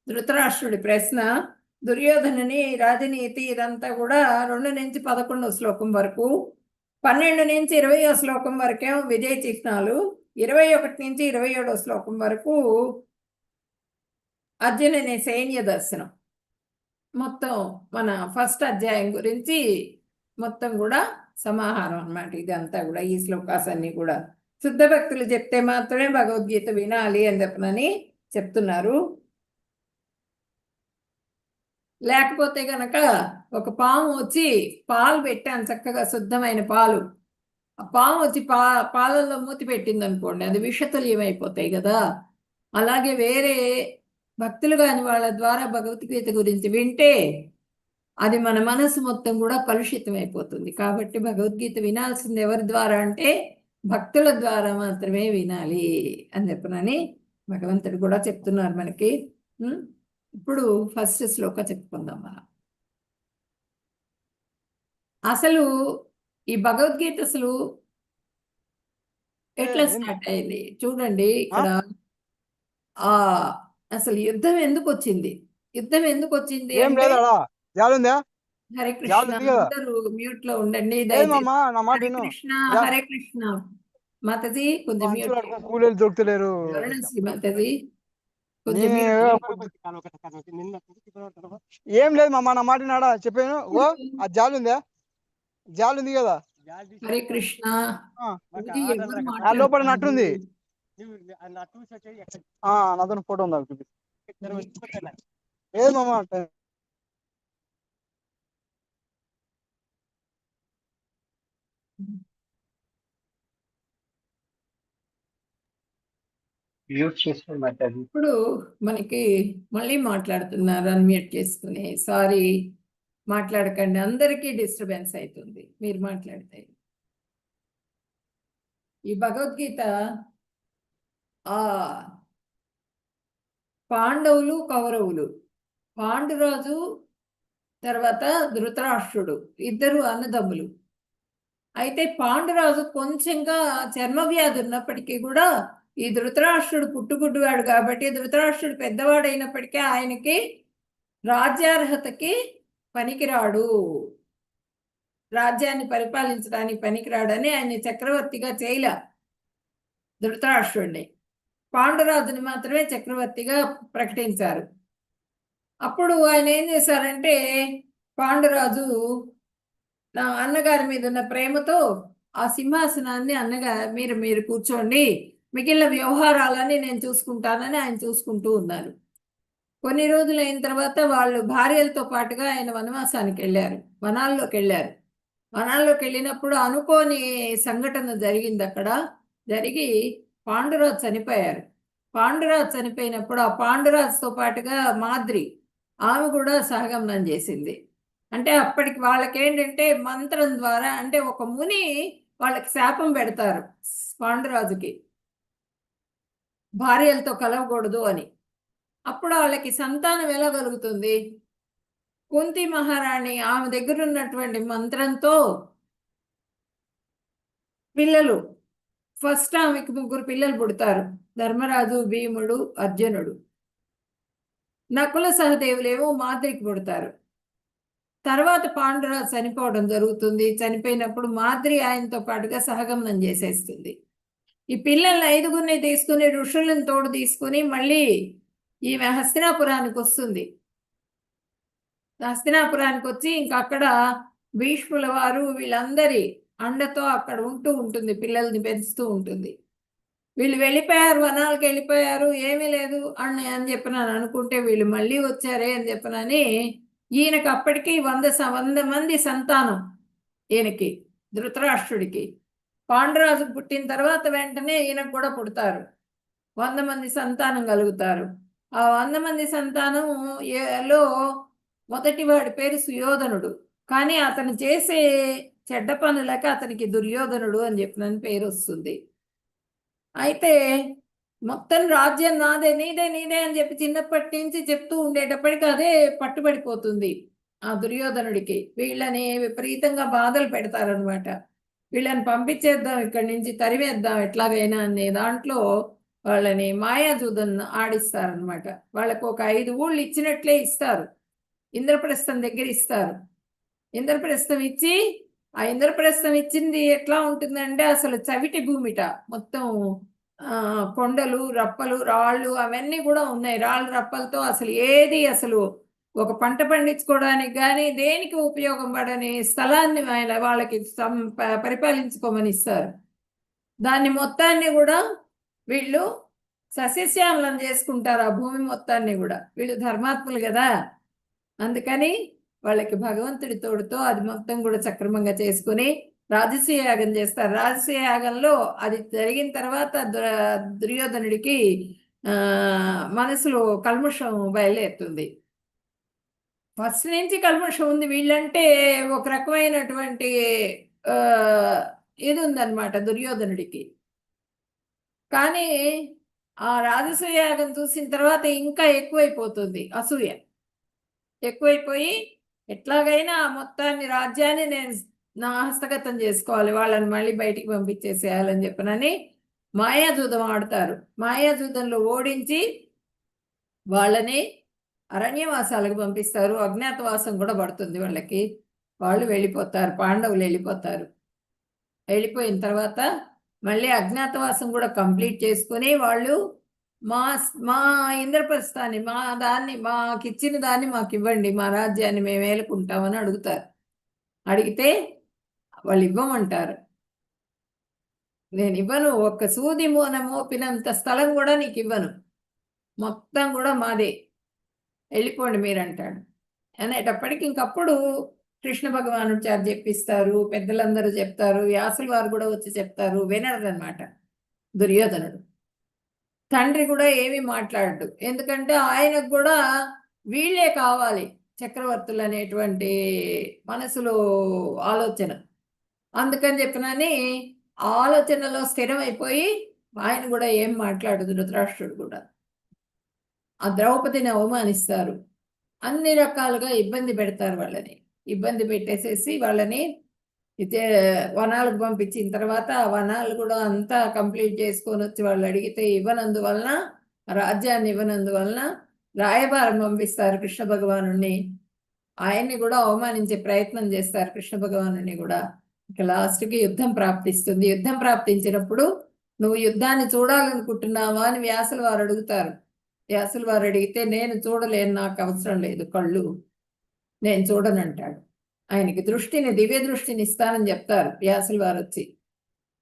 ధృతరాష్ట్రుడి ప్రశ్న, దుర్యోధనుని రాజనీతి, ఇదంతా కూడా 2 నుంచి 11వ శ్లోకం వరకు. 12 నుంచి 20వ శ్లోకం వరకేమో విజయ చిహ్నాలు, 21 నుంచి 27వ శ్లోకం వరకు అర్జునుని సైన్య దర్శనం. మొత్తం మన ఫస్ట్ అధ్యాయం గురించి మొత్తం కూడా సమాహారం అన్నమాట. ఇదంతా కూడా ఈ శ్లోకాస్ అన్ని కూడా శుద్ధ భక్తులు చెప్తే మాత్రమే భగవద్గీత వినాలి అని చెప్పనని చెప్తున్నారు. లేకపోతే గనక ఒక పాము వచ్చి పాలు పెట్టాను, చక్కగా శుద్ధమైన పాలు. ఆ పాము వచ్చి పాలల్లో మూతి పెట్టింది అనుకోండి, అది విషతుల్యం అయిపోతాయి కదా. అలాగే వేరే భక్తులు కాని వాళ్ళ ద్వారా భగవద్గీత గురించి వింటే అది మన మనసు మొత్తం కూడా కలుషితం అయిపోతుంది. కాబట్టి భగవద్గీత వినాల్సింది ఎవరి ద్వారా అంటే భక్తుల ద్వారా మాత్రమే వినాలి అని చెప్పనని భగవంతుడు కూడా చెప్తున్నారు మనకి. ఇప్పుడు ఫస్ట్ శ్లోక చెప్పుకుందాం మనం. అసలు ఈ భగవద్గీత అసలు ఎట్లా స్టార్ట్ అయింది చూడండి. ఇక్కడ అసలు యుద్ధం ఎందుకు వచ్చింది? యుద్ధం ఎందుకు వచ్చింది అంటే హరే కృష్ణ, అందరూ మ్యూట్ లో ఉండండి హరే కృష్ణ హరే కృష్ణ. మాతాజీ కొంచెం కూలీలు దొరుకుతలేరు. మాతాజీ ఏం లేదు మామ, నా మాట నాడా చెప్పాను. ఓ ఆ జాలుందా, జాలుంది కదా, హరే కృష్ణ. లోపల నట్టుంది. నాతో ఫోటో ఉందా? ఏది మామ, ఇప్పుడు మనకి మళ్ళీ మాట్లాడుతున్నారు అన్మ్యూట్ చేసుకుని. సారీ, మాట్లాడకండి, అందరికీ డిస్టర్బెన్స్ అవుతుంది మీరు మాట్లాడితే. ఈ భగవద్గీత ఆ పాండవులు కౌరవులు, పాండురాజు తర్వాత ధృతరాష్ట్రుడు, ఇద్దరు అన్నదమ్ములు. అయితే పాండురాజు కొంచెంగా చర్మ వ్యాధి ఉన్నప్పటికీ కూడా ఈ ధృతరాష్ట్రుడు పుట్టుగుడ్డువాడు కాబట్టి ధృతరాష్ట్రుడు పెద్దవాడైనప్పటికీ ఆయనకి రాజ్యార్హతకి పనికిరాడు, రాజ్యాన్ని పరిపాలించడానికి పనికిరాడని ఆయన చక్రవర్తిగా చేయలే ధృతరాష్ట్రుడిని. పాండురాజుని మాత్రమే చక్రవర్తిగా ప్రకటించారు. అప్పుడు ఆయన ఏం చేశారంటే, పాండురాజు నా అన్నగారి మీద ఉన్న ప్రేమతో ఆ సింహాసనాన్ని మీరు కూర్చోండి, మిగిలిన వ్యవహారాలన్నీ నేను చూసుకుంటానని ఆయన చూసుకుంటూ ఉన్నారు. కొన్ని రోజులు అయిన తర్వాత వాళ్ళు భార్యలతో పాటుగా ఆయన వనవాసానికి వెళ్ళారు, వనాల్లోకి వెళ్ళారు. వనాల్లోకి వెళ్ళినప్పుడు అనుకోని సంఘటన జరిగింది. అక్కడ జరిగి పాండురాజు చనిపోయారు. పాండురాజు చనిపోయినప్పుడు ఆ పాండురాజుతో పాటుగా మాద్రి, ఆమె కూడా సహగమనం చేసింది. అంటే అప్పటికి వాళ్ళకేంటంటే మంత్రం ద్వారా, అంటే ఒక ముని వాళ్ళకి శాపం పెడతారు పాండురాజుకి, భార్యలతో కలవకూడదు అని. అప్పుడు వాళ్ళకి సంతానం ఎలా కలుగుతుంది? కుంతి మహారాణి ఆమె దగ్గర ఉన్నటువంటి మంత్రంతో పిల్లలు, ఫస్ట్ ఆమెకి 3 పిల్లలు పుడతారు, ధర్మరాజు, భీముడు, అర్జునుడు. నకుల సహదేవులేమో మాద్రికి పుడతారు. తర్వాత పాండురాజు చనిపోవడం జరుగుతుంది. చనిపోయినప్పుడు మాద్రి ఆయనతో పాటుగా సహగమనం చేసేస్తుంది. ఈ పిల్లల్ని 5గురిని తీసుకుని ఋషులను తోడు తీసుకుని మళ్ళీ ఈమె హస్తినాపురానికి వస్తుంది. హస్తినాపురానికి వచ్చి అక్కడ భీష్ముల వారు వీళ్ళందరి అండతో అక్కడ ఉంటూ ఉంటుంది, పిల్లల్ని పెంచుతూ ఉంటుంది. వీళ్ళు వెళ్ళిపోయారు, వనాలకు వెళ్ళిపోయారు, ఏమీ లేదు అని చెప్పినాను అనుకుంటే వీళ్ళు మళ్ళీ వచ్చారే అని చెప్పనని ఈయనకు అప్పటికి 100 మంది సంతానం. ఈయనకి ధృతరాష్ట్రుడికి పాండురాజు పుట్టిన తర్వాత వెంటనే ఈయనకు కూడా పుడతారు, 100 మంది సంతానం కలుగుతారు. ఆ 100 మంది సంతానం లో మొదటి వాడి పేరు సుయోధనుడు. కానీ అతను చేసే చెడ్డ పనులకి అతనికి దుర్యోధనుడు అని చెప్పిన పేరు వస్తుంది. అయితే మొత్తం రాజ్యం నాదే, నీదే నీదే అని చెప్పి చిన్నప్పటి నుంచి చెప్తూ ఉండేటప్పటికి అదే పట్టుబడిపోతుంది ఆ దుర్యోధనుడికి. వీళ్ళని విపరీతంగా బాధలు పెడతారనమాట. వీళ్ళని పంపించేద్దాం, ఇక్కడి నుంచి తరివేద్దాం ఎట్లాగైనా అనే దాంట్లో వాళ్ళని మాయాజూదం ఆడిస్తారనమాట. వాళ్ళకు ఒక 5 ఊళ్ళు ఇచ్చినట్లే ఇస్తారు, ఇంద్రప్రస్థం దగ్గర ఇస్తారు. ఇంద్రప్రస్థం ఇచ్చి, ఆ ఇంద్రప్రస్థం ఇచ్చింది ఎట్లా ఉంటుందంటే అసలు చవిటి భూమిట, మొత్తం కొండలు, రప్పలు, రాళ్ళు అవన్నీ కూడా ఉన్నాయి. రాళ్ళు రప్పలతో అసలు ఏది అసలు ఒక పంట పండించుకోవడానికి కానీ దేనికి ఉపయోగం పడని స్థలాన్ని ఆయన వాళ్ళకి పరిపాలించుకోమని ఇస్తారు. దాన్ని మొత్తాన్ని కూడా వీళ్ళు సస్యశ్యామలం చేసుకుంటారు. ఆ భూమి మొత్తాన్ని కూడా వీళ్ళు ధర్మాత్ములు కదా, అందుకని వాళ్ళకి భగవంతుడి తోడుతో అది మొత్తం కూడా సక్రమంగా చేసుకుని రాజసూయ యాగం చేస్తారు. రాజసూయ యాగంలో అది జరిగిన తర్వాత దుర్యోధనుడికి మనసులో కల్మషం బయలుదేరుతుంది. ఫస్ట్ నుంచి కల్మషం ఉంది. వీళ్ళంటే ఒక రకమైనటువంటి ఇది ఉందన్నమాట దుర్యోధనుడికి. కానీ ఆ రాజసూయ యాగం చూసిన తర్వాత ఇంకా ఎక్కువైపోతుంది అసూయ. ఎక్కువైపోయి ఎట్లాగైనా మొత్తాన్ని రాజ్యాన్ని నేను నా హస్తగతం చేసుకోవాలి, వాళ్ళని మళ్ళీ బయటికి పంపించేసేయాలని చెప్పనని మాయాజూదం ఆడతారు. మాయాజూదంలో ఓడించి వాళ్ళని అరణ్యవాసాలకు పంపిస్తారు. అజ్ఞాతవాసం కూడా పడుతుంది వాళ్ళకి. వాళ్ళు వెళ్ళిపోతారు, పాండవులు వెళ్ళిపోతారు. వెళ్ళిపోయిన తర్వాత మళ్ళీ అజ్ఞాతవాసం కూడా కంప్లీట్ చేసుకొని వాళ్ళు మా మా ఇంద్రప్రస్థాన్ని మాకు ఇచ్చిన దాన్ని మాకు ఇవ్వండి, మా రాజ్యాన్ని మేము ఏలుకుంటామని అడుగుతారు. అడిగితే వాళ్ళు ఇవ్వమంటారు. నేను ఇవ్వను, ఒక్క సూది మోపినంత స్థలం కూడా నీకు ఇవ్వను, మొత్తం కూడా మాదే, వెళ్ళిపోండి మీరు అంటాడు. అనేటప్పటికి ఇంకప్పుడు కృష్ణ భగవానుడు చేత చెప్పిస్తారు, పెద్దలందరూ చెప్తారు, వ్యాసుల వారు కూడా వచ్చి చెప్తారు. వినడనమాట దుర్యోధనుడు. తండ్రి కూడా ఏమీ మాట్లాడడు, ఎందుకంటే ఆయనకు కూడా వీళ్ళే కావాలి చక్రవర్తులు అనేటువంటి మనసులో ఆలోచన. అందుకని చెప్పినని ఆలోచనలో స్థిరమైపోయి ఆయన కూడా ఏం మాట్లాడదు. ధృతరాష్ట్రుడు కూడా ఆ ద్రౌపదిని అవమానిస్తారు, అన్ని రకాలుగా ఇబ్బంది పెడతారు. వాళ్ళని ఇబ్బంది పెట్టేసేసి వాళ్ళని వనాలకు పంపించిన తర్వాత ఆ వనాలు కూడా అంతా కంప్లీట్ చేసుకొని వచ్చి వాళ్ళు అడిగితే ఇవ్వనందువలన, రాజ్యాన్ని ఇవ్వనందువలన రాయబారం పంపిస్తారు కృష్ణ భగవానుడిని. ఆయన్ని కూడా అవమానించే ప్రయత్నం చేస్తారు కృష్ణ భగవానుడిని కూడా. ఇక లాస్ట్కి యుద్ధం ప్రాప్తిస్తుంది. యుద్ధం ప్రాప్తించినప్పుడు నువ్వు యుద్ధాన్ని చూడాలనుకుంటున్నావా అని వ్యాసుల వారు అడుగుతారు. వ్యాసుల వారు అడిగితే నేను చూడలేను, నాకు అవసరం లేదు కళ్ళు, నేను చూడనంటాడు. ఆయనకి దివ్య దృష్టిని ఇస్తానని చెప్తారు వ్యాసుల వారు వచ్చి.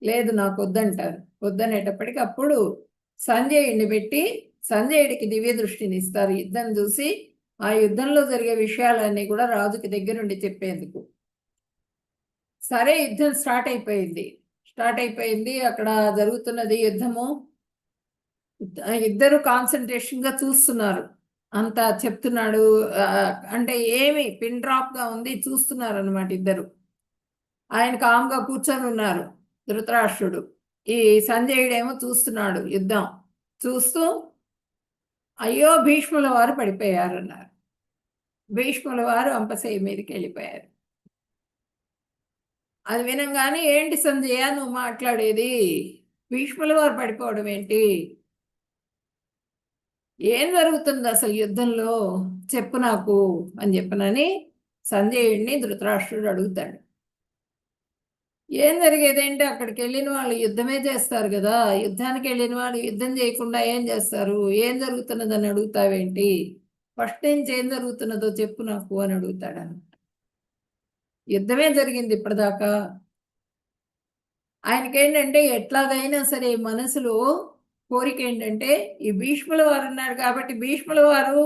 లేదు నాకు వద్దంటారు. వద్దనేటప్పటికి అప్పుడు సంజయుడిని పెట్టి సంజయుడికి దివ్య దృష్టిని ఇస్తారు. యుద్ధం చూసి ఆ యుద్ధంలో జరిగే విషయాలన్నీ కూడా రాజుకి దగ్గరుండి చెప్పేందుకు. సరే యుద్ధం స్టార్ట్ అయిపోయింది. అక్కడ జరుగుతున్నది యుద్ధము. ఇద్దరు కాన్సన్ట్రేషన్గా చూస్తున్నారు. అంతా చెప్తున్నాడు, అంటే ఏమి పిన్ డ్రాప్గా ఉంది, చూస్తున్నారు అనమాట ఇద్దరు. ఆయన కామ్గా కూర్చొని ఉన్నారు ధృతరాష్ట్రుడు. ఈ సంజయుడేమో చూస్తున్నాడు యుద్ధం. చూస్తూ అయ్యో భీష్ముల వారు పడిపోయారు అన్నారు. భీష్ముల వారు అంపశయ్య మీదకి వెళ్ళిపోయారు. అది వినంగానే ఏంటి సంజయ నువ్వు మాట్లాడేది, భీష్ముల వారు పడిపోవడం ఏంటి, ఏం జరుగుతుంది అసలు యుద్ధంలో చెప్పు నాకు అని చెప్పనని సంజయుడిని ధృతరాష్ట్రుడు అడుగుతాడు. ఏం జరిగేదేంటి, అక్కడికి వెళ్ళిన వాళ్ళు యుద్ధమే చేస్తారు కదా, యుద్ధానికి వెళ్ళిన వాళ్ళు యుద్ధం చేయకుండా ఏం చేస్తారు, ఏం జరుగుతున్నదని అడుగుతావేంటి, ఫస్ట్ నుంచి ఏం జరుగుతున్నదో చెప్పు నాకు అని అడుగుతాడు. యుద్ధమే జరిగింది ఇప్పటిదాకా. ఆయనకేంటంటే ఎట్లాగైనా సరే మనసులో కోరిక ఏంటంటే ఈ భీష్ముల వారు ఉన్నారు కాబట్టి, భీష్ముల వారు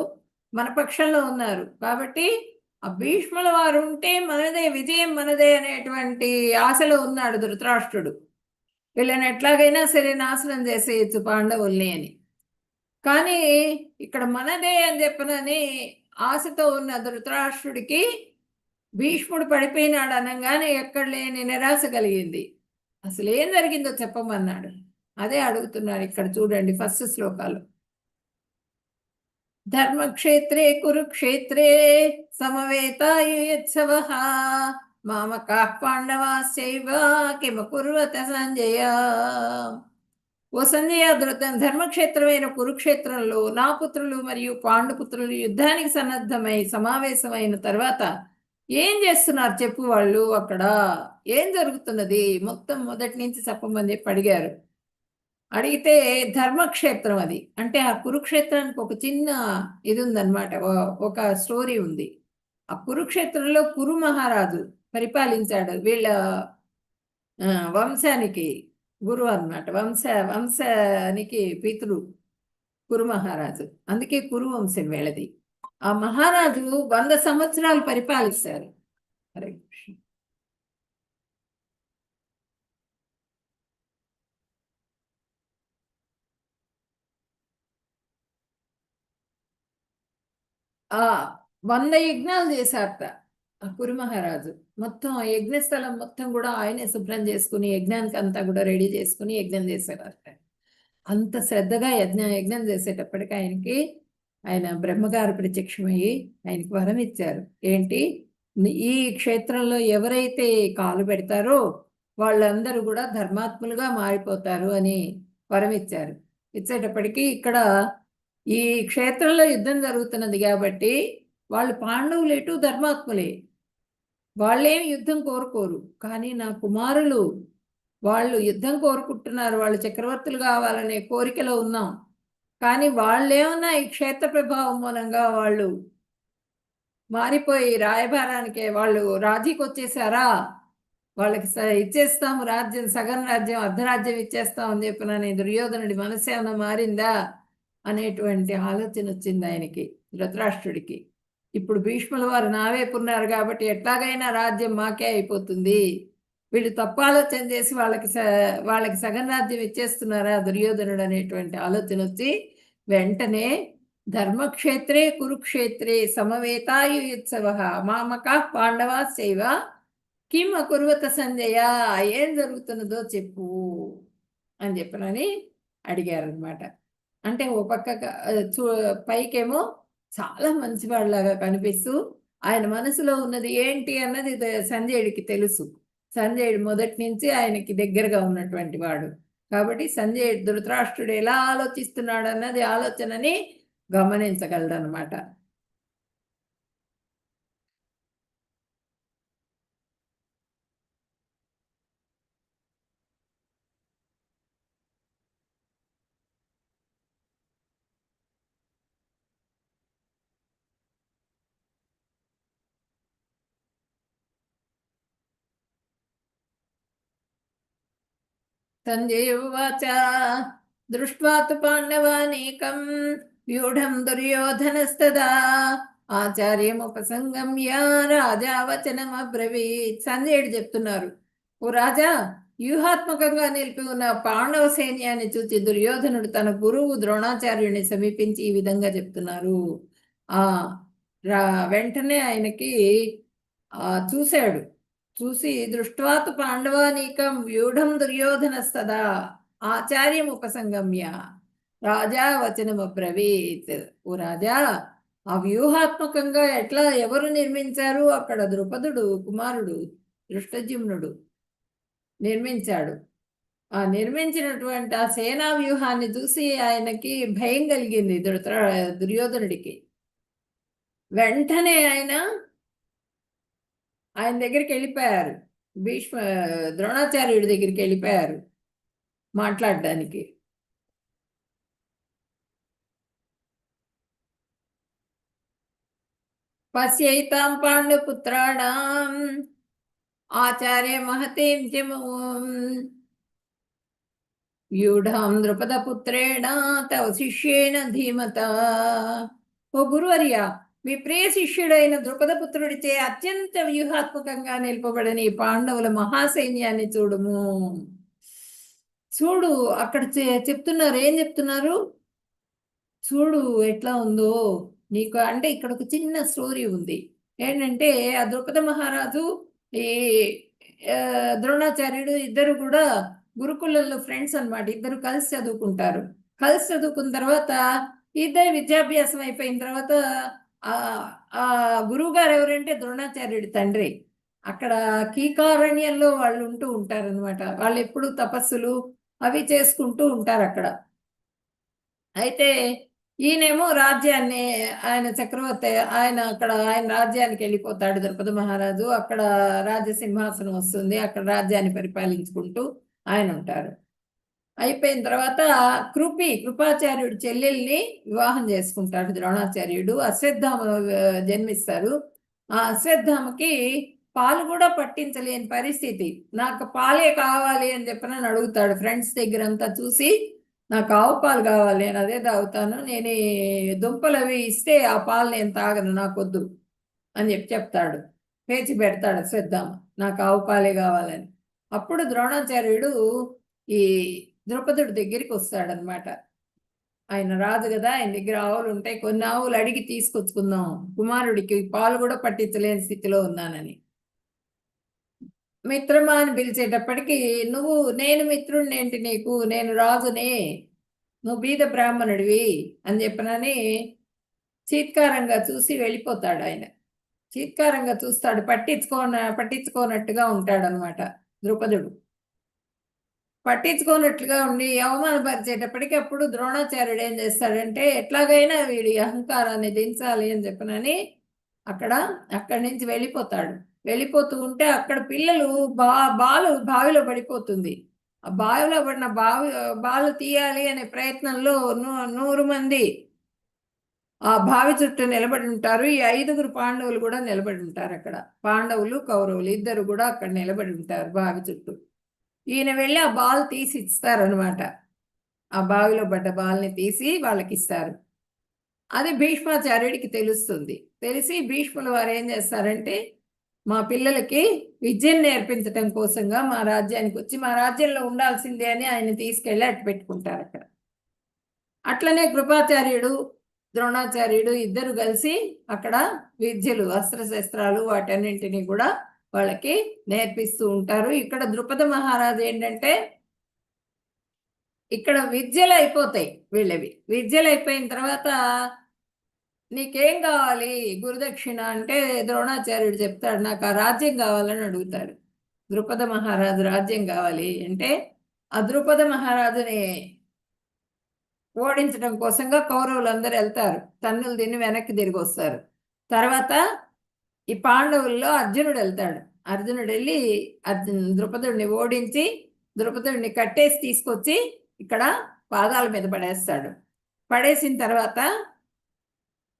మన పక్షంలో ఉన్నారు కాబట్టి ఆ భీష్ముల వారు ఉంటే మనదే విజయం, మనదే అనేటువంటి ఆశలో ఉన్నాడు ధృతరాష్ట్రుడు. వీళ్ళని ఎట్లాగైనా సరే నాశనం చేసేయచ్చు పాండవుల్ని అని. కానీ ఇక్కడ మనదే అని చెప్పనని ఆశతో ఉన్న ధృతరాష్ట్రుడికి భీష్ముడు పడిపోయినాడు అనగానే ఎక్కడ లేని నిరాశ కలిగింది. అసలు ఏం జరిగిందో చెప్పమన్నాడు. అదే అడుగుతున్నారు ఇక్కడ చూడండి ఫస్ట్ శ్లోకాలు. ధర్మక్షేత్రే కురుక్షేత్రే సమవేతాయుత్సవః మామకాః పాండవాశ్చైవ కిమకుర్వత సంజయ. ఓ సంజయ, ధర్మక్షేత్రమైన కురుక్షేత్రంలో నా పుత్రులు మరియు పాండుపుత్రులు యుద్ధానికి సన్నద్ధమై సమావేశమైన తర్వాత ఏం చేస్తున్నారు చెప్పు, వాళ్ళు అక్కడ ఏం జరుగుతున్నది మొత్తం మొదటి నుంచి చెప్పమని చెప్పి అడిగారు. అడిగితే ధర్మక్షేత్రం అది. అంటే ఆ కురుక్షేత్రానికి ఒక చిన్న ఇది ఉందన్నమాట. ఒక స్టోరీ ఉంది. ఆ కురుక్షేత్రంలో కురు మహారాజు పరిపాలించాడు. వీళ్ళ వంశానికి గురువు అన్నమాట. వంశానికి పితృ కురు మహారాజు. అందుకే కురు వంశం వీళ్ళది. ఆ మహారాజు 100 సంవత్సరాలు పరిపాలిస్తారు. హరే కృష్ణ. ఆ 100 యజ్ఞాలు చేశారట ఆ కురు మహారాజు. మొత్తం ఆ యజ్ఞస్థలం మొత్తం కూడా ఆయనే శుభ్రం చేసుకుని యజ్ఞానికి అంతా కూడా రెడీ చేసుకుని యజ్ఞం చేశారట. అంత శ్రద్ధగా యజ్ఞం చేసేటప్పటికి ఆయన బ్రహ్మగారు ప్రత్యక్షమయ్యి ఆయనకి వరం ఇచ్చారు. ఏంటి, ఈ క్షేత్రంలో ఎవరైతే కాలు పెడతారో వాళ్ళందరూ కూడా ధర్మాత్ములుగా మారిపోతారు అని వరం ఇచ్చారు. ఇచ్చేటప్పటికి ఇక్కడ ఈ క్షేత్రంలో యుద్ధం జరుగుతున్నది కాబట్టి వాళ్ళు పాండవులు ఎటు ధర్మాత్ములే, వాళ్ళేం యుద్ధం కోరుకోరు. కానీ నా కుమారులు వాళ్ళు యుద్ధం కోరుకుంటున్నారు, వాళ్ళు చక్రవర్తులు కావాలనే కోరికలో ఉన్నాం. కానీ వాళ్ళేమన్నా ఈ క్షేత్ర ప్రభావం మూలంగా వాళ్ళు మారిపోయి రాయబారానికి వాళ్ళు రాజీకి వచ్చేసారా, వాళ్ళకి ఇచ్చేస్తాము రాజ్యం, సగం రాజ్యం అర్ధరాజ్యం ఇచ్చేస్తాం అని చెప్పినని దుర్యోధనుడి మనసు ఏమైనా మారిందా అనేటువంటి ఆలోచన వచ్చింది ఆయనకి, ధృతరాష్ట్రుడికి. ఇప్పుడు భీష్ముల వారు నా వైపు ఉన్నారు కాబట్టి ఎట్లాగైనా రాజ్యం మాకే అయిపోతుంది, వీళ్ళు తప్పు ఆలోచన చేసి వాళ్ళకి సగం రాజ్యం ఇచ్చేస్తున్నారా దుర్యోధనుడు అనేటువంటి ఆలోచన వచ్చి వెంటనే ధర్మక్షేత్రే కురుక్షేత్రే సమవేతాయుత్సవ మామక పాండవా సేవ కిం అకుర్వత సంజయ, ఏం జరుగుతున్నదో చెప్పు అని చెప్పనని అడిగారనమాట. అంటే ఓ పక్క పైకేమో చాలా మంచివాళ్ళలాగా కనిపిస్తూ ఆయన మనసులో ఉన్నది ఏంటి అన్నది సంజయుడికి తెలుసు. సంజయుడు మొదటి నుంచి ఆయనకి దగ్గరగా ఉన్నటువంటి వాడు కాబట్టి సంజయుడు ధృతరాష్ట్రుడు ఎలా ఆలోచిస్తున్నాడు అన్నది ఆలోచనని గమనించగలడనమాట. సంజయ ఉవాచ దృష్ట్వా తు పాండవానేకం వ్యూఢం దుర్యోధనస్తదా ఆచార్యముపసంగమ్య రాజా వచనమబ్రవీత్. సంజయుడు చెప్తున్నారు, ఓ రాజా, వ్యూహాత్మకంగా నిలిపి ఉన్న పాండవ సైన్యాన్ని చూచి దుర్యోధనుడు తన గురువు ద్రోణాచార్యుని సమీపించి ఈ విధంగా చెప్తున్నారు. ఆ వెంటనే ఆయనకి చూశాడు. చూసి దృష్ట్వాతు పాండవానీకం వ్యూఢం దుర్యోధనస్తదా ఆచార్యం ఉపసంగమ్య రాజా వచనమబ్రవీత్. ఓ రాజా, ఆ వ్యూహాత్మకంగా ఎట్లా ఎవరు నిర్మించారు, అక్కడ ద్రుపదుడు కుమారుడు దృష్టజ్యుమ్నుడు నిర్మించాడు. ఆ నిర్మించినటువంటి ఆ సేనా వ్యూహాన్ని చూసి ఆయనకి భయం కలిగింది దుర్యోధనుడికి. వెంటనే ఆయన దగ్గరికి వెళ్ళిపోయారు, ద్రోణాచార్యుడి దగ్గరికి వెళ్ళిపోయారు మాట్లాడడానికి. పశ్యైతాం పాండుపుత్రాణం ఆచార్య మహతీం వ్యూఢాం ద్రుపదపుత్రేణ తవ శిష్యేణ ధీమత. ఓ గురువర్య, మీ ప్రియ శిష్యుడైన ద్రుపదపుత్రుడిచే అత్యంత వ్యూహాత్మకంగా నిలుపబడని పాండవుల మహాసైన్యాన్ని చూడుము. చూడు, అక్కడ చెప్తున్నారు, ఏం చెప్తున్నారు చూడు ఎట్లా ఉందో నీకు. అంటే ఇక్కడ ఒక చిన్న స్టోరీ ఉంది. ఏంటంటే ఆ ద్రుపద మహారాజు ఈ ద్రోణాచార్యుడు ఇద్దరు కూడా గురుకులంలో ఫ్రెండ్స్ అనమాట. ఇద్దరు కలిసి చదువుకుంటారు. కలిసి చదువుకున్న తర్వాత ఇద్దరు విద్యాభ్యాసం అయిపోయిన తర్వాత ఆ గురువు గారు ఎవరంటే ద్రోణాచార్యుడి తండ్రి. అక్కడ కీకారణ్యంలో వాళ్ళు ఉంటూ ఉంటారనమాట. వాళ్ళు ఎప్పుడు తపస్సులు అవి చేసుకుంటూ ఉంటారు అక్కడ. అయితే ఈయనేమో రాజ్యాన్ని, ఆయన చక్రవర్తి, ఆయన రాజ్యానికి వెళ్ళిపోతాడు ద్రుపద మహారాజు. అక్కడ రాజసింహాసనం వస్తుంది, అక్కడ రాజ్యాన్ని పరిపాలించుకుంటూ ఆయన ఉంటారు. అయిపోయిన తర్వాత కృపాచార్యుడు చెల్లెల్ని వివాహం చేసుకుంటాడు ద్రోణాచార్యుడు. అశ్వత్థామ జన్మిస్తారు. ఆ అశ్వత్థామకి పాలు కూడా పట్టించలేని పరిస్థితి. నాకు పాలే కావాలి అని చెప్పనని అడుగుతాడు. ఫ్రెండ్స్ దగ్గర అంతా చూసి నాకు ఆవు పాలు కావాలి, నేను అదే తాగుతాను, నేను ఈ దుంపలు అవి ఇస్తే ఆ పాలు నేను తాగను, నాకొద్దు అని చెప్తాడు. పేచి పెడతాడు అశ్వత్థామ, నాకు ఆవు పాలే కావాలని. అప్పుడు ద్రోణాచార్యుడు ఈ ద్రౌపదుడి దగ్గరికి వస్తాడనమాట. ఆయన రాజు కదా, ఆయన దగ్గర ఆవులు ఉంటాయి, కొన్ని ఆవులు అడిగి తీసుకొచ్చుకుందాం, కుమారుడికి పాలు కూడా పట్టించలేని స్థితిలో ఉన్నానని. మిత్రమా అని పిలిచేటప్పటికి, నువ్వు నేను మిత్రుడిని ఏంటి నీకు, నేను రాజునే, నువ్వు బీద బ్రాహ్మణుడివి అని చెప్పనని చీత్కారంగా చూసి వెళ్ళిపోతాడు ఆయన. చీత్కారంగా చూస్తాడు, పట్టించుకోనట్టుగా ఉంటాడనమాట ద్రుపదుడు. పట్టించుకోనట్లుగా ఉండి అవమానపరిచేటప్పటికి అప్పుడు ద్రోణాచార్యుడు ఏం చేస్తాడంటే, ఎట్లాగైనా వీడి అహంకారాన్ని దించాలి అని చెప్పనని అక్కడి నుంచి వెళ్ళిపోతాడు. వెళ్ళిపోతూ ఉంటే అక్కడ పిల్లలు బాలు బావిలో పడిపోతుంది. ఆ బావిలో పడిన బాలు తీయాలి అనే ప్రయత్నంలో 100 మంది ఆ బావి చుట్టూ నిలబడి ఉంటారు. ఈ 5గురు పాండవులు కూడా నిలబడి ఉంటారు అక్కడ. పాండవులు కౌరవులు ఇద్దరు కూడా అక్కడ నిలబడి ఉంటారు బావి చుట్టూ. ఈయన వెళ్ళి ఆ బాల్ తీసి ఇస్తారనమాట. ఆ బావిలో పడ్డ బాల్ని తీసి వాళ్ళకి ఇస్తారు. అది భీష్మాచార్యుడికి తెలుస్తుంది. తెలిసి భీష్ముల వారు ఏం చేస్తారంటే, మా పిల్లలకి విద్యను నేర్పించటం కోసంగా మా రాజ్యానికి వచ్చి మా రాజ్యంలో ఉండాల్సిందే అని ఆయన తీసుకెళ్ళి అట్టు పెట్టుకుంటారు అక్కడ. అట్లనే కృపాచార్యుడు ద్రోణాచార్యుడు ఇద్దరు కలిసి అక్కడ విద్యలు అస్త్రశస్త్రాలు వాటన్నింటినీ కూడా వాళ్ళకి నేర్పిస్తూ ఉంటారు. ఇక్కడ ద్రుపద మహారాజు ఏంటంటే, ఇక్కడ విద్యలు అయిపోతాయి వీళ్ళవి. విద్యలు అయిపోయిన తర్వాత నీకేం కావాలి గురుదక్షిణ అంటే ద్రోణాచార్యుడు చెప్తాడు, నాకు ఆ రాజ్యం కావాలని అడుగుతాడు. ద్రుపద మహారాజు రాజ్యం కావాలి అంటే ఆ ద్రుపద మహారాజుని ఓడించడం కోసంగా కౌరవులందరూ వెళ్తారు. తన్నులు తిని వెనక్కి తిరిగి వస్తారు. తర్వాత ఈ పాండవుల్లో అర్జునుడు వెళ్తాడు. అర్జునుడు వెళ్ళి ద్రుపదుడిని ఓడించి ద్రుపదుడిని కట్టేసి తీసుకొచ్చి ఇక్కడ పాదాల మీద పడేస్తాడు. పడేసిన తర్వాత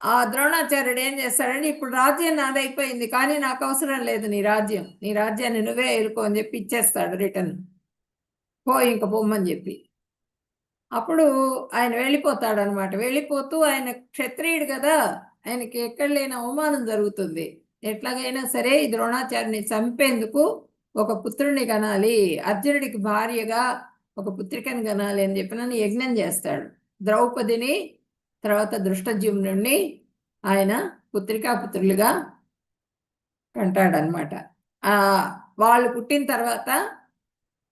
ఆ ద్రోణాచార్యుడు ఏం చేస్తాడంటే, ఇప్పుడు రాజ్యం నాదైపోయింది కానీ నాకు అవసరం లేదు నీ రాజ్యాన్ని నువ్వే ఎలుకో అని చెప్పి ఇచ్చేస్తాడు రిటర్న్. ఇంక పొమ్మని చెప్పి. అప్పుడు ఆయన వెళ్ళిపోతాడనమాట. వెళ్ళిపోతూ ఆయన క్షత్రియుడు కదా, ఆయనకి ఎక్కడ లేని అవమానం జరుగుతుంది. ఎట్లాగైనా సరే ఈ ద్రోణాచార్యుని చంపేందుకు ఒక పుత్రుడిని కనాలి, అర్జునుడికి భార్యగా ఒక పుత్రికను కనాలి అని చెప్పినని యజ్ఞం చేస్తాడు. ద్రౌపదిని తర్వాత దృష్టజ్యుమ్నుడిని ఆయన పుత్రులుగా కంటాడనమాట. వాళ్ళు పుట్టిన తర్వాత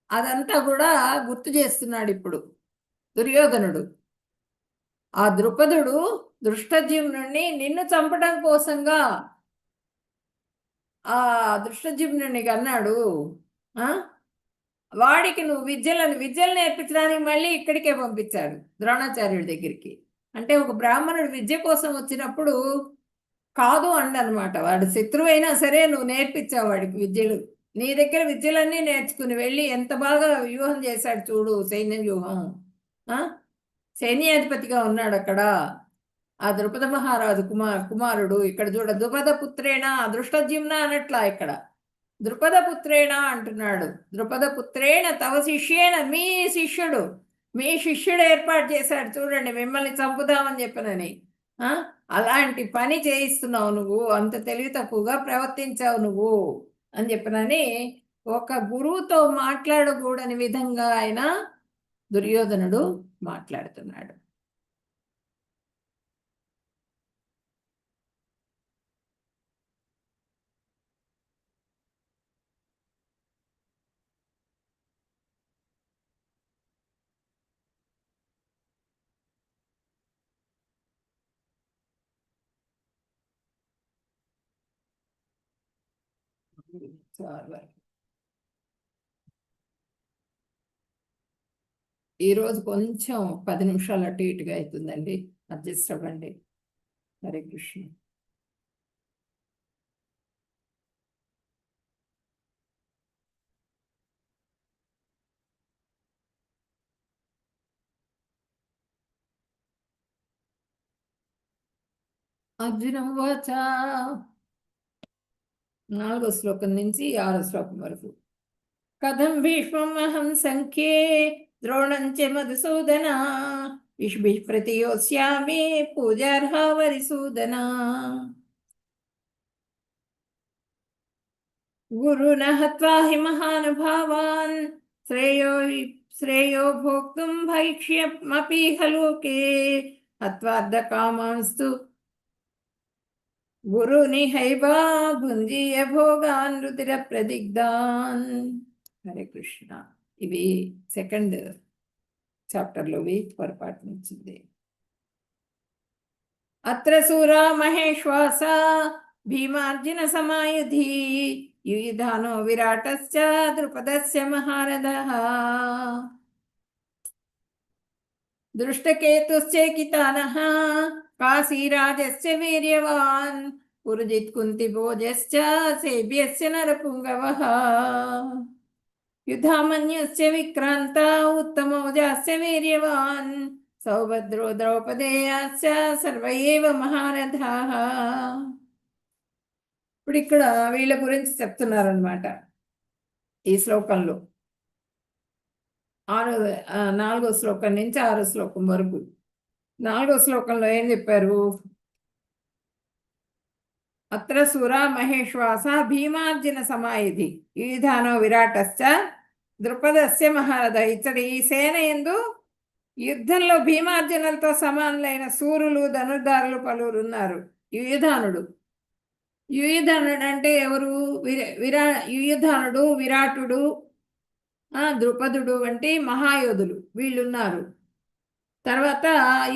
అదంతా కూడా గుర్తు చేస్తున్నాడు ఇప్పుడు దుర్యోధనుడు. ఆ ద్రుపదుడు దృష్టజ్యుమ్నుడిని నిన్ను చంపడం కోసంగా ఆ దృష్టజ్యుమ్నుడిని అన్నాడు. వాడికి నువ్వు విద్యలు నేర్పించడానికి మళ్ళీ ఇక్కడికే పంపించాడు ద్రోణాచార్యుడి దగ్గరికి. అంటే ఒక బ్రాహ్మణుడు విద్య కోసం వచ్చినప్పుడు కాదు అనమాట. వాడు శత్రువు అయినా సరే నువ్వు నేర్పించావు వాడికి విద్యలు. నీ దగ్గర విద్యలన్నీ నేర్చుకుని వెళ్ళి ఎంత బాగా వ్యూహం చేశాడు చూడు, సైన్య వ్యూహం. సైన్యాధిపతిగా ఉన్నాడు అక్కడ ఆ ద్రుపద మహారాజు కుమారుడు. ఇక్కడ చూడ ద్రుపద పుత్రేణ దృష్టజ్యుమ్న అనట్లా, ఇక్కడ ద్రుపద పుత్రేణ అంటున్నాడు. ద్రుపద పుత్రేణ తవ శిష్యేన, మీ శిష్యుడు ఏర్పాటు చేశాడు చూడండి మిమ్మల్ని చంపుదామని చెప్పనని. అలాంటి పని చేయిస్తున్నావు నువ్వు, అంత తెలివి తక్కువగా ప్రవర్తించావు నువ్వు అని చెప్పనని ఒక గురువుతో మాట్లాడకూడని విధంగా ఆయన దుర్యోధనుడు మాట్లాడుతున్నాడు. ఈరోజు కొంచెం 10 నిమిషాలు అటు ఇటుగా అవుతుందండి, అడ్జస్ట్ అవ్వండి. హరే కృష్ణ. అర్జున ఉవాచ 4వ శ్లోకం నుంచి 6వ శ్లోకం వరకు. కథం భీష్మహం సంఖ్యే ద్రోణం చ మధుసూదన విష్భిః ప్రతియోస్యామి పూజార్హ వరిసూదన. గురున హత్వా హి మహానుభావాన్ శ్రేయో భోక్తుం భైక్ష్యమపీహ లోకే హత్వార్థ కామాంస్తు గురుని హైవా భుంజీయ భోగాన్ రుధిర ప్రదిగ్ధాన్. హరే కృష్ణ. ఇవి 2nd చాప్టర్లోవి పొరపాటు వచ్చింది. అత్ర సూరా మహేశ్వాస భీమార్జున సమాయుధి యుయుధానో విరాటశ్చ ద్రుపదస్య మహారథః దృష్టకేతుశ్చేకితానః కాశీరాజస్య వీర్యవాన్ పురుజిత్ కుంతిభోజశ్చ సేభ్యస్య నరపుంగవః యుధామన్యుశ్చ విక్రాంత ఉత్తమోజాస్య వీర్యవాన్ సౌభద్రో ద్రౌపదేయాశ్చ సర్వ ఏవ మహారథాః. ఇప్పుడు ఇక్కడ వీళ్ళ గురించి చెప్తున్నారనమాట ఈ శ్లోకంలో. 4వ శ్లోకం నుంచి 6వ శ్లోకం వరకు. 4వ శ్లోకంలో ఏం చెప్పారు? అత్ర సురా మహేశ్వాస భీమార్జున సమాయుధి యుయుధానో విరాటశ్చ ద్రుపదస్య మహారథ. ఇచ్చడి ఈ సేన యందు యుద్ధంలో భీమార్జునులతో సమానులైన సూరులు ధనుర్ధారులు పలువురు ఉన్నారు. యుయుధానుడు అంటే ఎవరు? యుయుధానుడు, విరాటుడు, ద్రుపదుడు వంటి మహాయోధులు వీళ్ళున్నారు. తర్వాత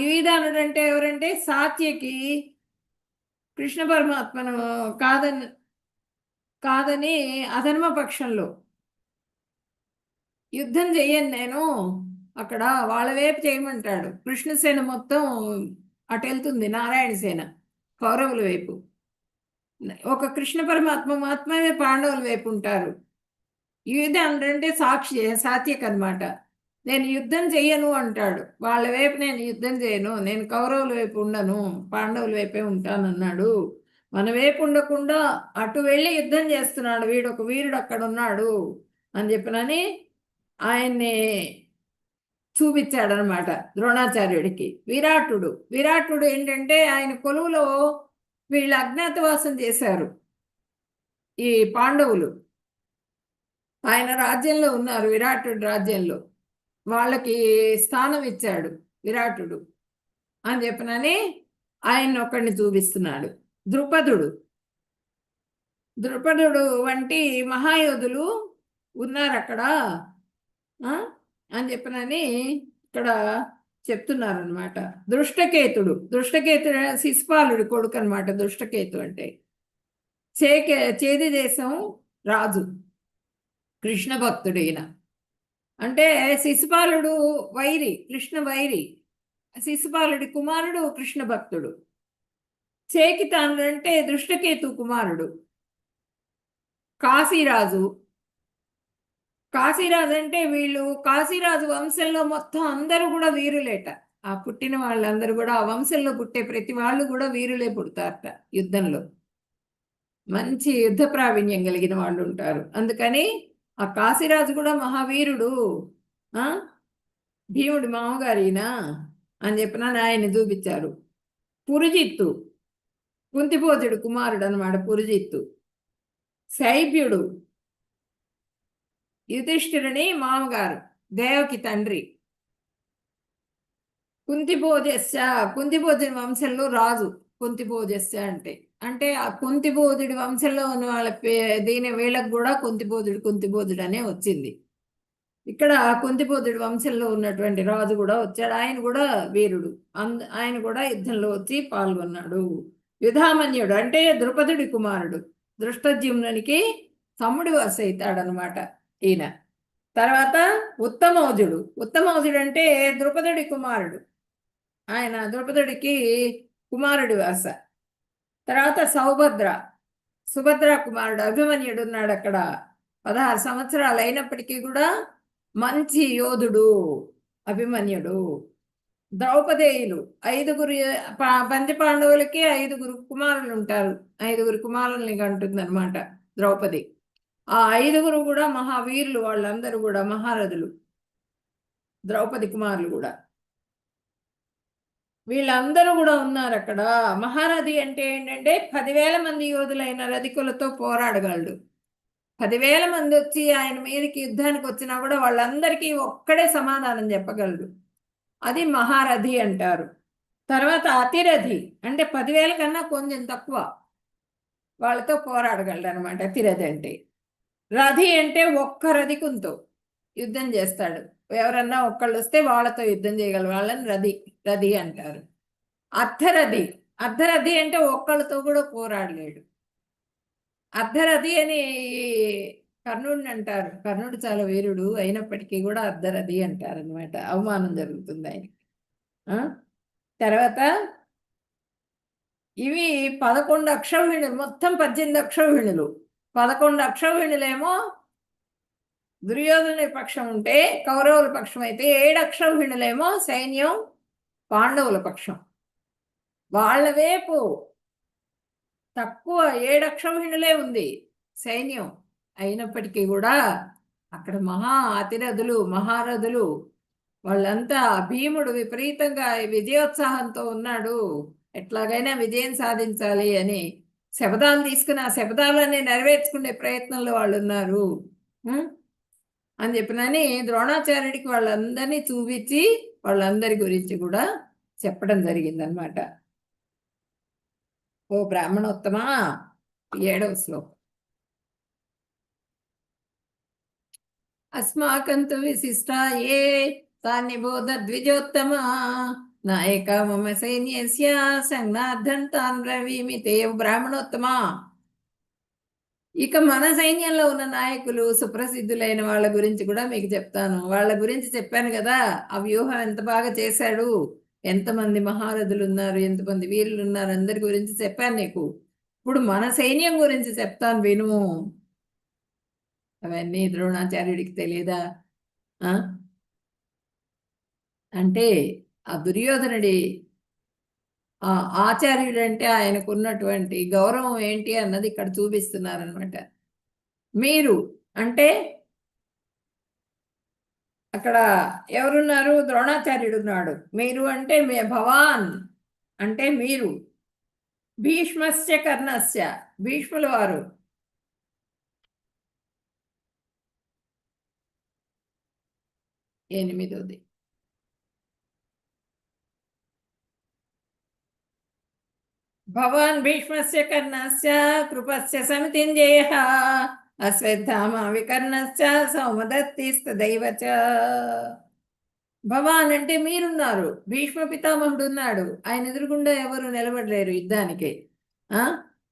యుయుధానుడు అంటే ఎవరంటే సాత్యకి కృష్ణ పరమాత్మను కాదని అధర్మ పక్షంలో యుద్ధం చెయ్యను నేను, అక్కడ వాళ్ళ వైపు చేయమంటాడు. కృష్ణసేన మొత్తం అటు వెళ్తుంది, నారాయణ సేన కౌరవుల వైపు. ఒక కృష్ణ పరమాత్మ మాత్రమే పాండవుల వైపు ఉంటారు. యుయుధానుడు అంటే సాత్యక్ అనమాట. నేను యుద్ధం చెయ్యను అంటాడు. వాళ్ళ వైపు నేను యుద్ధం చేయను, నేను కౌరవుల వైపు ఉండను, పాండవుల వైపే ఉంటానన్నాడు. మన వైపు ఉండకుండా అటు వెళ్ళి యుద్ధం చేస్తున్నాడు. వీడొక వీరుడు అక్కడ ఉన్నాడు అని చెప్పినని ఆయన్ని చూపించాడనమాట ద్రోణాచార్యుడికి. విరాటుడు ఏంటంటే ఆయన కొలువులో వీళ్ళు అజ్ఞాతవాసం చేశారు ఈ పాండవులు. ఆయన రాజ్యంలో ఉన్నారు, విరాటుడు రాజ్యంలో. వాళ్ళకి స్థానం ఇచ్చాడు విరాటుడు అని చెప్పినని ఆయన ఒకడిని చూపిస్తున్నాడు. ద్రుపదుడు వంటి మహాయోధులు ఉన్నారు అక్కడ అని చెప్పినని ఇక్కడ చెప్తున్నారనమాట. దృష్టకేతుడు శిశుపాలుడి కొడుకు అనమాట. దృష్టకేతు అంటే చేది దేశం రాజు, కృష్ణ భక్తుడు ఈయన. అంటే శిశుపాలుడు కృష్ణ వైరి. శిశుపాలుడి కుమారుడు కృష్ణ భక్తుడు. చేకితానుడు అంటే దృష్టకేతు కుమారుడు. కాశీరాజు అంటే వీళ్ళు కాశీరాజు వంశంలో మొత్తం అందరూ కూడా వీరులేట. ఆ పుట్టిన వాళ్ళందరూ కూడా, ఆ వంశంలో పుట్టే ప్రతి వాళ్ళు కూడా వీరులే పుడతారట. యుద్ధంలో మంచి యుద్ధ ప్రావీణ్యం కలిగిన వాళ్ళు ఉంటారు. అందుకని ఆ కాశీరాజు కూడా మహావీరుడు, భీముడి మామగారినా అని చెప్పిన ఆయన్ని చూపించారు. పురుజిత్తు కుంతిభోజుడు కుమారుడు అనమాట. పురుజిత్తు శైభ్యుడు యుధిష్ఠిరుని మామగారు, దేవకి తండ్రి. కుంతిభోజుడి వంశంలో రాజు కుంతిభోజస్య అంటే ఆ కుంతిభోజుడి వంశంలో ఉన్న వాళ్ళ వీళ్ళకు కూడా కుంతిభోజుడు అనే వచ్చింది. ఇక్కడ కుంతిభోజుడి వంశంలో ఉన్నటువంటి రాజు కూడా వచ్చాడు. ఆయన కూడా వీరుడు. ఆయన కూడా యుద్ధంలో వచ్చి పాల్గొన్నాడు. యుధామన్యుడు అంటే ద్రుపదుడి కుమారుడు, దృష్టద్యుమ్నునికి తమ్ముడు వరుస అవుతాడనమాట ఈయన. తర్వాత ఉత్తమౌజుడు అంటే ద్రుపదుడి కుమారుడు. ఆయన ద్రౌపదుడికి కుమారుడి వరుస. తర్వాత సుభద్ర కుమారుడు అభిమన్యుడు ఉన్నాడు అక్కడ. 16 సంవత్సరాలు అయినప్పటికీ కూడా మంచి యోధుడు అభిమన్యుడు. ద్రౌపదేయులు 5 పంచపాండవులకి 5 కుమారులు ఉంటారు. 5 కుమారుల్ని కంటుందన్నమాట ద్రౌపది. ఆ 5 కూడా మహావీరులు, వాళ్ళందరూ కూడా మహారథులు, ద్రౌపది కుమారులు కూడా. వీళ్ళందరూ కూడా ఉన్నారు అక్కడ. మహారథి అంటే ఏంటంటే 10,000 మంది యోధులైన రధికులతో పోరాడగలడు. 10,000 మంది వచ్చి ఆయన మీదకి యుద్ధానికి వచ్చినా కూడా వాళ్ళందరికీ ఒక్కడే సమాధానం చెప్పగలడు. అది మహారథి అంటారు. తర్వాత అతిరథి అంటే 10,000 కన్నా కొంచెం తక్కువ వాళ్ళతో పోరాడగలడు అనమాట అతిరథి అంటే. రథి అంటే ఒక్క రధికంతో యుద్ధం చేస్తాడు. ఎవరన్నా ఒక్కళ్ళు వస్తే వాళ్ళతో యుద్ధం చేయగలరు, వాళ్ళని రథి అంటారు. అర్ధరథి అంటే ఒక్కళ్ళతో కూడా పోరాడలేడు. అర్ధరథి అని కర్ణుడిని అంటారు. కర్ణుడు చాలా వీరుడు అయినప్పటికీ కూడా అర్ధరథి అంటారు అనమాట. అవమానం జరుగుతుంది ఆయనకి. తర్వాత ఇవి 11 అక్షౌహిణులు, మొత్తం 18 అక్షౌహిణులు. 11 అక్షౌహిణులేమో దుర్యోధనుడి పక్షం ఉంటే కౌరవుల పక్షం అయితే, 7 అక్షౌహిణులేమో సైన్యం పాండవుల పక్షం. వాళ్ళ వైపు తక్కువ 7 అక్షౌహిణులే ఉంది సైన్యం. అయినప్పటికీ కూడా అక్కడ అతిరథులు, మహారథులు వాళ్ళంతా, భీముడు విపరీతంగా విజయోత్సాహంతో ఉన్నాడు, ఎట్లాగైనా విజయం సాధించాలి అని శపథాలు తీసుకుని ఆ శపథాలన్నీ నెరవేర్చుకునే ప్రయత్నంలో వాళ్ళు ఉన్నారు అని చెప్పినని ద్రోణాచార్యుడికి వాళ్ళందరినీ చూపించి వాళ్ళందరి గురించి కూడా చెప్పడం జరిగిందనమాట. ఓ బ్రాహ్మణోత్తమా, 7వ శ్లోకం. అస్మాకంతు విశిష్టా ఏ తాన్నిబోధ ద్విజోత్తమ నాయక మమ సైన్యస్య సంజ్ఞార్థం తాన్ బ్రవీమి తే. బ్రాహ్మణోత్తమా, ఇక మన సైన్యంలో ఉన్న నాయకులు సుప్రసిద్ధులైన వాళ్ళ గురించి కూడా మీకు చెప్తాను. వాళ్ళ గురించి చెప్పాను కదా, ఆ వ్యూహం ఎంత బాగా చేశాడు, ఎంతమంది మహారథులు ఉన్నారు, ఎంతమంది వీరులు ఉన్నారు, అందరి గురించి చెప్పాను నీకు. ఇప్పుడు మన సైన్యం గురించి చెప్తాను విను. అవన్నీ ద్రోణాచార్యుడికి తెలియదా? అంటే ఆ దుర్యోధనుడి ఆచార్యుడు అంటే ఆయనకున్నటువంటి గౌరవం ఏంటి అన్నది ఇక్కడ చూపిస్తున్నారనమాట. మీరు అంటే అక్కడ ఎవరున్నారు? ద్రోణాచార్యుడు ఉన్నాడు. మీరు అంటే భవాన్ అంటే మీరు. భీష్మస్య కర్ణస్య, భీష్ముల వారు. ఎనిమిదోది. భవాన్ భీష్మస్య కర్ణస్య కృపస్య సమితింజయః అశ్వత్థామ వికర్ణస్య సౌమదత్తిస్తదైవచ. భవాన్ అంటే మీరున్నారు, భీష్మ పితామహుడు ఉన్నాడు, ఆయన ఎదురుగుండా ఎవరు నిలబడలేరు యుద్ధానికి.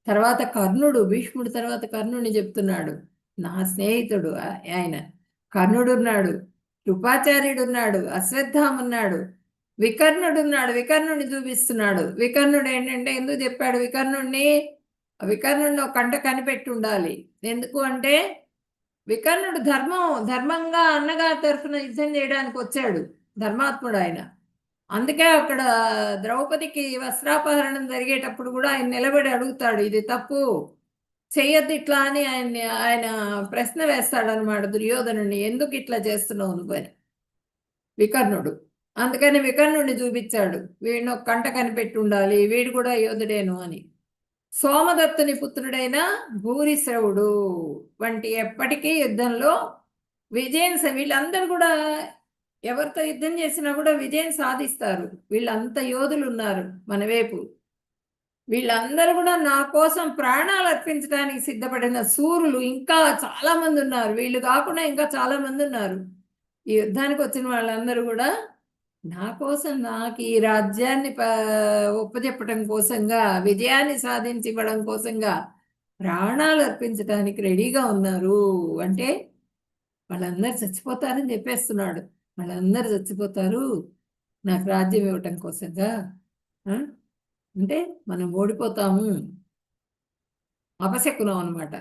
తర్వాత కర్ణుడు, భీష్ముడు తర్వాత కర్ణుడిని చెప్తున్నాడు, నా స్నేహితుడు ఆయన. కర్ణుడు ఉన్నాడు, కృపాచార్యుడు ఉన్నాడు, అశ్వత్థామ ఉన్నాడు, వికర్ణుడు ఉన్నాడు. వికర్ణుడిని చూపిస్తున్నాడు. వికర్ణుడు ఏంటంటే ఎందుకు చెప్పాడు వికర్ణుడిని? వికర్ణుడిని ఒక కంట కనిపెట్టి ఉండాలి. ఎందుకు అంటే వికర్ణుడు ధర్మంగా అన్నగారి తరఫున యుద్ధం చేయడానికి వచ్చాడు, ధర్మాత్ముడు ఆయన. అందుకే అక్కడ ద్రౌపదికి వస్త్రాపహరణం జరిగేటప్పుడు కూడా ఆయన నిలబడి అడుగుతాడు, ఇది తప్పు చెయ్యొద్దు ఇట్లా అని ఆయన ప్రశ్న వేస్తాడనమాట దుర్యోధనుడిని, ఎందుకు ఇట్లా చేస్తున్నావు నువ్వు అని. వికర్ణుడు అందుకని వికర్ణుడిని చూపించాడు, వీడిని ఒక కంట కనిపెట్టి ఉండాలి, వీడు కూడా యోధుడేను అని. సోమదత్తుని పుత్రుడైన భూరిశ్రవుడు వంటి ఎప్పటికీ యుద్ధంలో విజయం, వీళ్ళందరూ కూడా ఎవరితో యుద్ధం చేసినా కూడా విజయం సాధిస్తారు. వీళ్ళంత యోధులు ఉన్నారు మన వైపు. వీళ్ళందరూ కూడా నా కోసం ప్రాణాలు అర్పించడానికి సిద్ధపడిన సూరులు ఇంకా చాలా మంది ఉన్నారు. వీళ్ళు కాకుండా ఇంకా చాలా మంది ఉన్నారు. ఈ యుద్ధానికి వచ్చిన వాళ్ళందరూ కూడా నా కోసం, నాకు ఈ రాజ్యాన్ని ఒప్పజెప్పడం కోసంగా, విజయాన్ని సాధించివ్వడం కోసంగా ప్రాణాలు అర్పించడానికి రెడీగా ఉన్నారు. అంటే వాళ్ళందరూ చచ్చిపోతారని చెప్పేస్తున్నాడు. వాళ్ళందరూ చచ్చిపోతారు నాకు రాజ్యం ఇవ్వటం కోసంగా. అంటే మనం ఓడిపోతాము, అపశకునం అనమాట.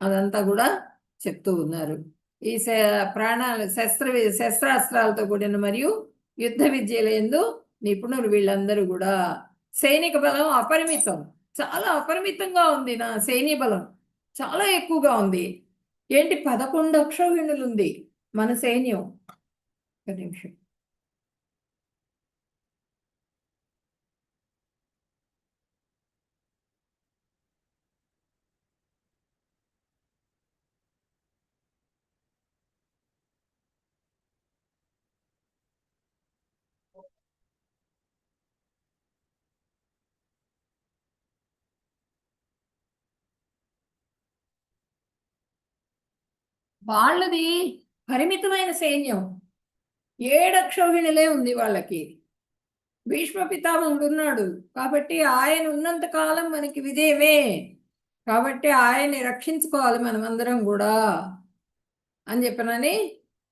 అదంతా కూడా చెప్తూ ఉన్నారు. ఈ ప్రాణాలు శస్త్రాస్త్రాలతో కూడిన మరియు యుద్ధ విద్యల యందు నిపుణులు వీళ్ళందరూ కూడా. సైనిక బలం అపరిమితం, చాలా అపరిమితంగా ఉంది. నా సైన్య బలం చాలా ఎక్కువగా ఉంది. ఏంటి 11 అక్షౌహిణులు ఉంది మన సైన్యం. ఒక నిమిషం. వాళ్ళది పరిమితమైన సైన్యం, 7 అక్షౌహిణులే ఉంది వాళ్ళకి. భీష్మ పితామహుడు ఉన్నాడు కాబట్టి ఆయన ఉన్నంత కాలం మనకి విజయమే. కాబట్టి ఆయన్ని రక్షించుకోవాలి మనం అందరం కూడా అని చెప్పనని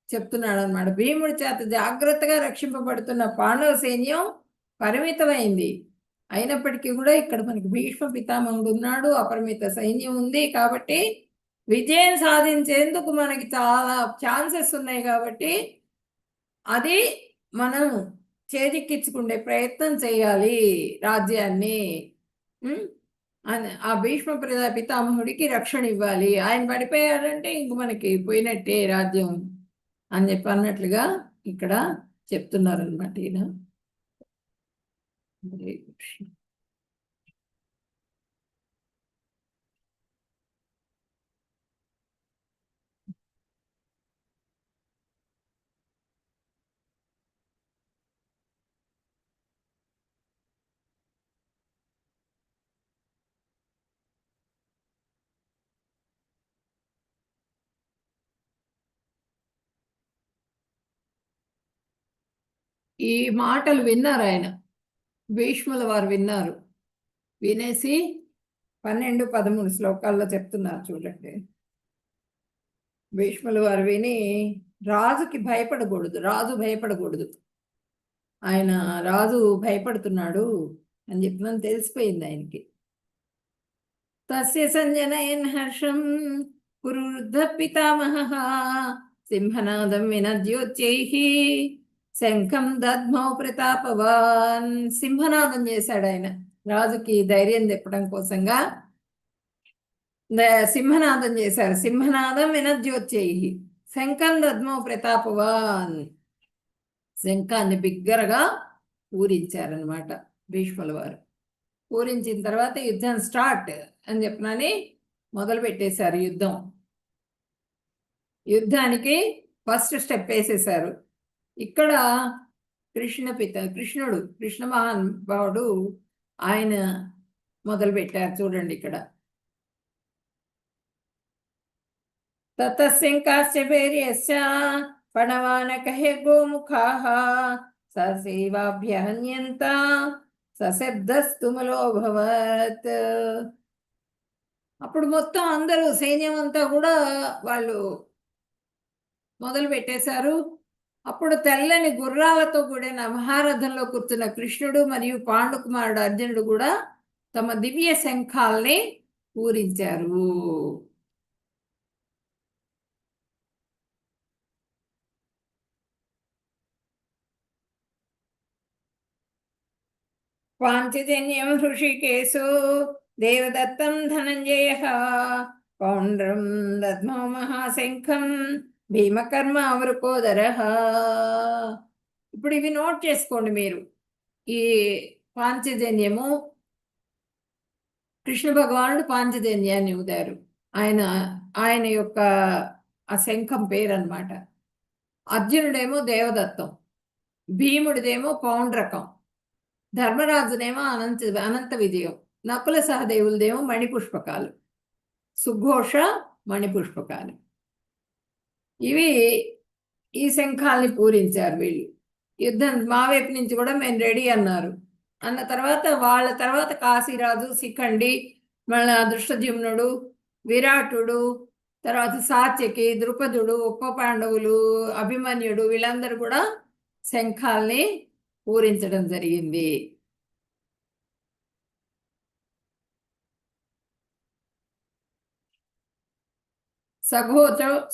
చెప్తున్నాడు అనమాట. భీముడి చేత జాగ్రత్తగా రక్షింపబడుతున్న పాండవ సైన్యం పరిమితమైంది. అయినప్పటికీ కూడా ఇక్కడ మనకి భీష్మ పితామహుడు ఉన్నాడు, అపరిమిత సైన్యం ఉంది. కాబట్టి విజయం సాధించేందుకు మనకి చాలా ఛాన్సెస్ ఉన్నాయి. కాబట్టి అది మనం చేజిక్కించుకునే ప్రయత్నం చేయాలి రాజ్యాన్ని. ఆ భీష్మ పితామహుడికి రక్షణ ఇవ్వాలి. ఆయన పడిపోయాడంటే ఇంక మనకి పోయినట్టే రాజ్యం అని చెప్పి అన్నట్లుగా ఇక్కడ చెప్తున్నారనమాట ఈయన. హరే కృష్ణ. ఈ మాటలు విన్నారు ఆయన, భీష్ముల వారు విన్నారు. వినేసి 12, 13 శ్లోకాల్లో చెప్తున్నారు చూడండి. భీష్ముల వారు విని రాజుకి భయపడకూడదు, రాజు భయపడకూడదు, ఆయన రాజు భయపడుతున్నాడు అని చెప్పిన తెలిసిపోయింది ఆయనకి. తస్య సంజనయన్ హర్షం కురువృద్ధ పితామహః సింహనాదం వినద్యోచ్చైః శంఖం దద్మౌ ప్రతాపవాన్. సింహనాదం చేశాడు ఆయన, రాజుకి ధైర్యం తెప్పడం కోసంగా సింహనాదం చేశారు. సింహనాదం వినద్యోచ్చైః శంఖం దద్మౌ ప్రతాపవాన్. శంఖాన్ని బిగ్గరగా పూరించారనమాట భీష్ముల వారు. పూరించిన తర్వాత యుద్ధం స్టార్ట్ అని చెప్పనని మొదలు పెట్టేశారు యుద్ధం. యుద్ధానికి ఫస్ట్ స్టెప్ వేసేశారు. ఇక్కడ కృష్ణుడు, కృష్ణ మహానుభావుడు ఆయన మొదలు పెట్టారు చూడండి ఇక్కడ. తతశంకాశ్చ వీర్యశ్చ పణవానకః గోముఖాః ససేవాభ్యహన్యంత సశబ్దస్తుమలోభవత్. అప్పుడు మొత్తం అందరూ సైన్యం అంతా కూడా వాళ్ళు మొదలు పెట్టేశారు. అప్పుడు తెల్లని గుర్రాలతో కూడిన మహారథంలో కూర్చున్న కృష్ణుడు మరియు పాండుకుమారుడు అర్జునుడు కూడా తమ దివ్య శంఖాల్ని పూరించారు. పాంచజన్యం హృషికేశో దేవదత్తం ధనంజయః పౌండ్రం దద్మౌ మహాశంఖం భీమకర్మ అవృకోదరః. ఇప్పుడు ఇవి నోట్ చేసుకోండి మీరు. ఈ పాంచజన్యము, కృష్ణ భగవానుడు పాంచజన్యాన్ని ఊదారు. ఆయన యొక్క ఆ శంఖం పేరు అన్నమాట. అర్జునుడేమో దేవదత్తం, భీముడిదేమో పౌండ్రకం, ధర్మరాజునేమో అనంత విజయం, నకుల సహదేవులదేమో మణిపుష్పకాలు, సుఘోష మణిపుష్పకాలు. ఇవి ఈ శంఖాల్ని పూరించారు వీళ్ళు. యుద్ధం మా వైపు నుంచి కూడా మేము రెడీ అన్నారు. అన్న తర్వాత వాళ్ళ తర్వాత కాశీరాజు, శిఖండి, మళ్ళా దృష్టద్యుమ్నుడు, విరాటుడు, తర్వాత సాత్యకి, ద్రుపదుడు, ఉప పాండవులు, అభిమన్యుడు, వీళ్ళందరూ కూడా శంఖాల్ని పూరించడం జరిగింది.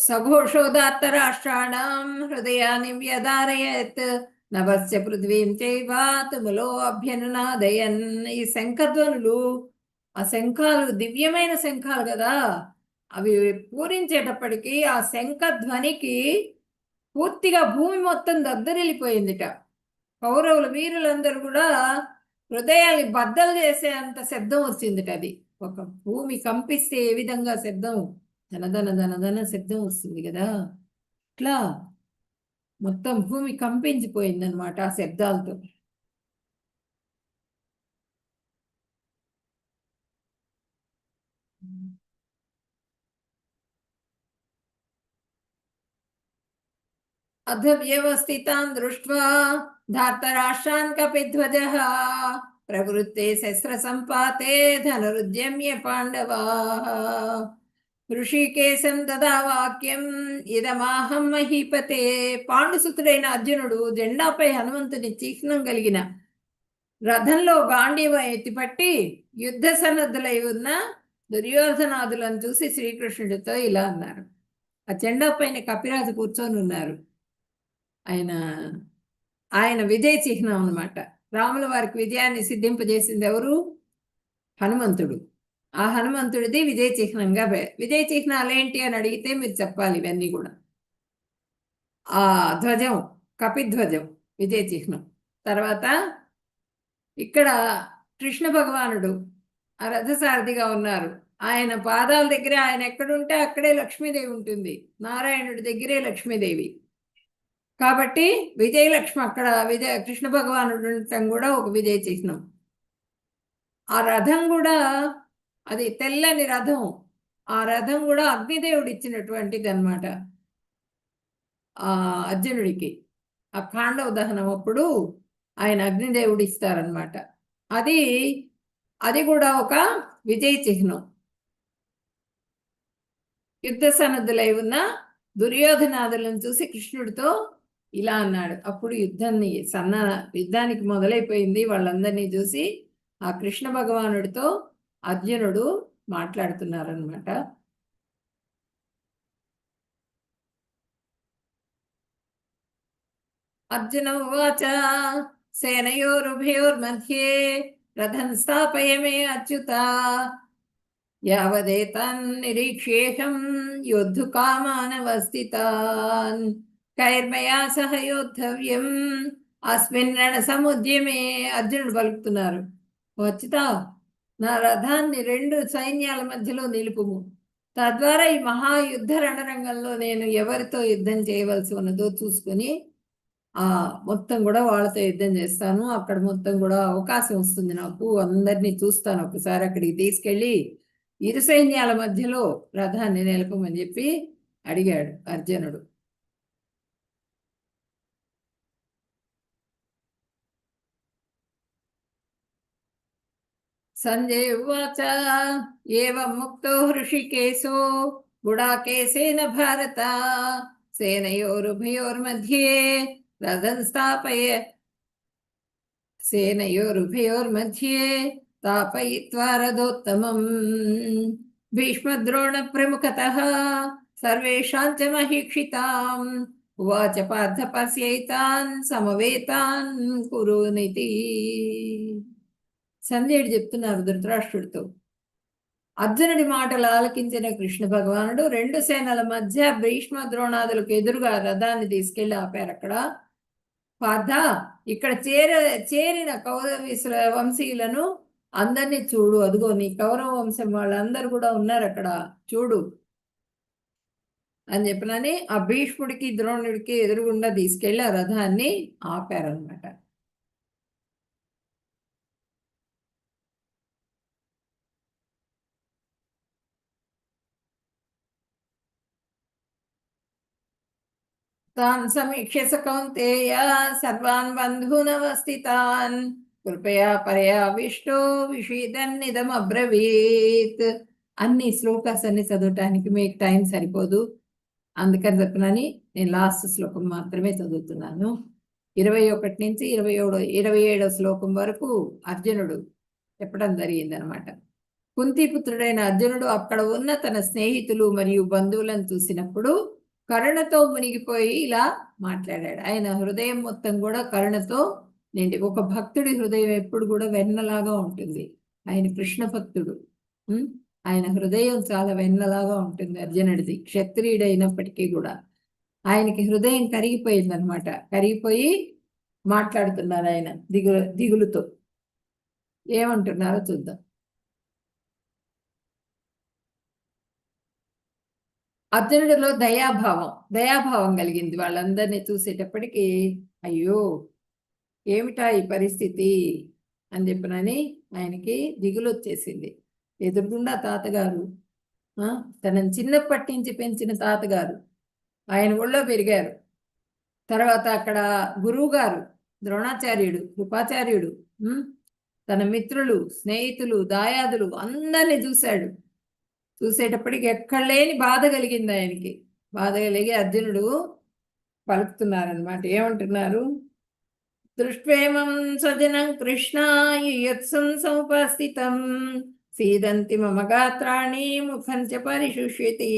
సఘోషోదాత్త రాష్ట్రాణం హృదయాన్ని వ్యధారయత్ నభస్య పృథ్వీం చైవ తుములో అభ్యనునాదయన్. ఈ శంఖధ్వనులు, ఆ శంఖాలు దివ్యమైన శంఖాలు కదా, అవి పూరించేటప్పటికి ఆ శంఖధ్వనికి పూర్తిగా భూమి మొత్తం దద్దరిల్లిపోయిందిట. కౌరవులు వీరులందరూ కూడా హృదయాన్ని బద్దలు చేసే అంత శబ్దం వచ్చిందిట. అది ఒక భూమి కంపిస్తే ఏ విధంగా శబ్దం ధనధన ధనధన శబ్దం వస్తుంది కదా, ఇట్లా మొత్తం భూమి కంపించిపోయింది అనమాట ఆ శబ్దాలతో. అథ వ్యవస్థితాన్ దృష్ట్వా ధార్తరాష్ట్రాన్ కపిధ్వజః ప్రవృత్తే శస్త్ర సంపాతే ధనురుద్యమ్య పాండవాః. ఋషికేశం తదా వాక్యం ఇదమాహం మహీపతే. పాండుసుతుడైన అర్జునుడు జెండాపై హనుమంతుని చిహ్నం కలిగిన రథంలో గాంధీవం ఎత్తిపట్టి యుద్ధ సన్నద్ధులై ఉన్న దుర్యోధనాదులను చూసి శ్రీకృష్ణుడితో ఇలా అన్నారు. ఆ జెండా పైన కపిరాజు కూర్చొని ఉన్నారు. ఆయన విజయ చిహ్నం అన్నమాట. రాముల వారికి విజయాన్ని సిద్ధింపజేసింది ఎవరు? హనుమంతుడు. ఆ హనుమంతుడిది విజయ చిహ్నంగా. విజయ చిహ్నాలు ఏంటి అని అడిగితే మీరు చెప్పాలి ఇవన్నీ కూడా. ఆ ధ్వజం కపిధ్వజం విజయ చిహ్నం. తర్వాత ఇక్కడ కృష్ణ భగవానుడు ఆ రథసారథిగా ఉన్నారు. ఆయన పాదాల దగ్గర ఆయన ఎక్కడుంటే అక్కడే లక్ష్మీదేవి ఉంటుంది. నారాయణుడి దగ్గరే లక్ష్మీదేవి. కాబట్టి విజయలక్ష్మి అక్కడ కృష్ణ భగవానుడు ఉండటం కూడా ఒక విజయ చిహ్నం. ఆ రథం కూడా అది తెల్లని రథం. ఆ రథం కూడా అగ్నిదేవుడు ఇచ్చినటువంటిది అనమాట. అర్జునుడికి ఆ ఖాండవ దహనం అప్పుడు ఆయన అగ్నిదేవుడు ఇస్తారనమాట. అది కూడా ఒక విజయ చిహ్నం. యుద్ధ సన్నద్ధులై ఉన్న దుర్యోధనాదులను చూసి కృష్ణుడితో ఇలా అన్నాడు. అప్పుడు యుద్ధానికి మొదలైపోయింది. వాళ్ళందరినీ చూసి ఆ కృష్ణ భగవానుడితో అర్జునుడు మాట్లాడుతున్నారనమాట. అర్జున ఉవాచ సేనయోరుభయోర్मध्ये రథం స్థాపయమే అచ్యుత యావదేతాన్ నిరీక్ష్యేహం యోద్ధుకామానవస్థితాన్ కైర్మయా సహ యోద్ధవ్యం అస్మిన్ రణ సముద్యమే. అర్జునుడు పలుకుతున్నారు, అచ్యుత నా రథాన్ని 2 సైన్యాల మధ్యలో నిలుపుము. తద్వారా ఈ మహాయుద్ధ రణరంగంలో నేను ఎవరితో యుద్ధం చేయవలసి ఉన్నదో చూసుకుని మొత్తం కూడా వాళ్ళతో యుద్ధం చేస్తాను. అక్కడ మొత్తం కూడా అవకాశం వస్తుంది నాకు. అందరినీ చూస్తాను. ఒకసారి అక్కడికి తీసుకెళ్ళి ఇరు సైన్యాల మధ్యలో రథాన్ని నిలపమని చెప్పి అడిగాడు అర్జునుడు. సంజయ్ ఉవాచ ఏవం ముక్తో హృషికేశో గుడాకేశేన భారత సేనయోరుభయోర్मध्ये రథం స్థాపయిత్వా రథోత్తమం భీష్మద్రోణ ప్రముఖతః సర్వేషాం చ మహీక్షితాం ఉవాచ పార్థ పశ్యైతాన్ సమవేతాన్ కురునితి. సంజయుడు చెప్తున్నారు ధృతరాష్ట్రుడితో. అర్జునుడి మాటలు ఆలకించిన కృష్ణ భగవానుడు 2 సేనల మధ్య భీష్మ ద్రోణాదులకు ఎదురుగా రథాన్ని తీసుకెళ్లి ఆపారు. అక్కడ పార్థ, ఇక్కడ చేరిన కౌరవ వంశీయులను అందరినీ చూడు. అదిగో నీ కౌరవ వంశం వాళ్ళందరూ కూడా ఉన్నారు అక్కడ, చూడు అని చెప్పినని ఆ భీష్ముడికి ద్రోణుడికి ఎదురుగుండా తీసుకెళ్లి ఆ రథాన్ని ఆపారనమాట. తాన్ సమీక్ష్య కౌంతేయ సర్వాన్ బంధూనవస్థితాన్ కృపయా పర్యావిష్టో విషీదన్నిదం అబ్రవీత్. అన్ని శ్లోకాస్ అన్ని చదవటానికి మీకు టైం సరిపోదు, అందుకని చెప్పినని నేను లాస్ట్ శ్లోకం మాత్రమే చదువుతున్నాను. 21 నుంచి 27వ శ్లోకం వరకు అర్జునుడు చెప్పడం జరిగిందనమాట. కుంతిపుత్రుడైన అర్జునుడు అక్కడ ఉన్న తన స్నేహితులు మరియు బంధువులను చూసినప్పుడు కరుణతో మునిగిపోయి ఇలా మాట్లాడాడు. ఆయన హృదయం మొత్తం కూడా కరుణతో నిండి, ఒక భక్తుడి హృదయం ఎప్పుడు కూడా వెన్నలాగా ఉంటుంది. ఆయన కృష్ణ భక్తుడు. ఆయన హృదయం చాలా వెన్నలాగా ఉంటుంది అర్జునుడిది, క్షత్రియుడైనప్పటికీ కూడా. ఆయనకి హృదయం కరిగిపోయిందనమాట. కరిగిపోయి మాట్లాడుతున్నారు ఆయన దిగులుతో. ఏమంటున్నారో చూద్దాం. అర్జునుడిలో దయాభావం కలిగింది. వాళ్ళందరినీ చూసేటప్పటికి అయ్యో ఏమిటా ఈ పరిస్థితి అని చెప్పినని ఆయనకి దిగులు వచ్చేసింది. ఎదురుగుండా తాతగారు, తనని చిన్నప్పటి నుంచి పెంచిన తాతగారు, ఆయన ఒళ్ళో పెరిగారు. తర్వాత అక్కడ గురువు గారు ద్రోణాచార్యుడు, కృపాచార్యుడు, తన మిత్రులు, స్నేహితులు, దాయాదులు అందరినీ చూశాడు. చూసేటప్పటికి ఎక్కడ లేని బాధ కలిగింది ఆయనకి. బాధ కలిగి అర్జునుడు పలుకుతున్నారనమాట. ఏమంటున్నారు? దృష్ట్వేమం స్వజనం కృష్ణాయుత్సం సముపస్థితం సీదంతి మమ గాత్రాణి ముఖం చ పరిశుష్యతి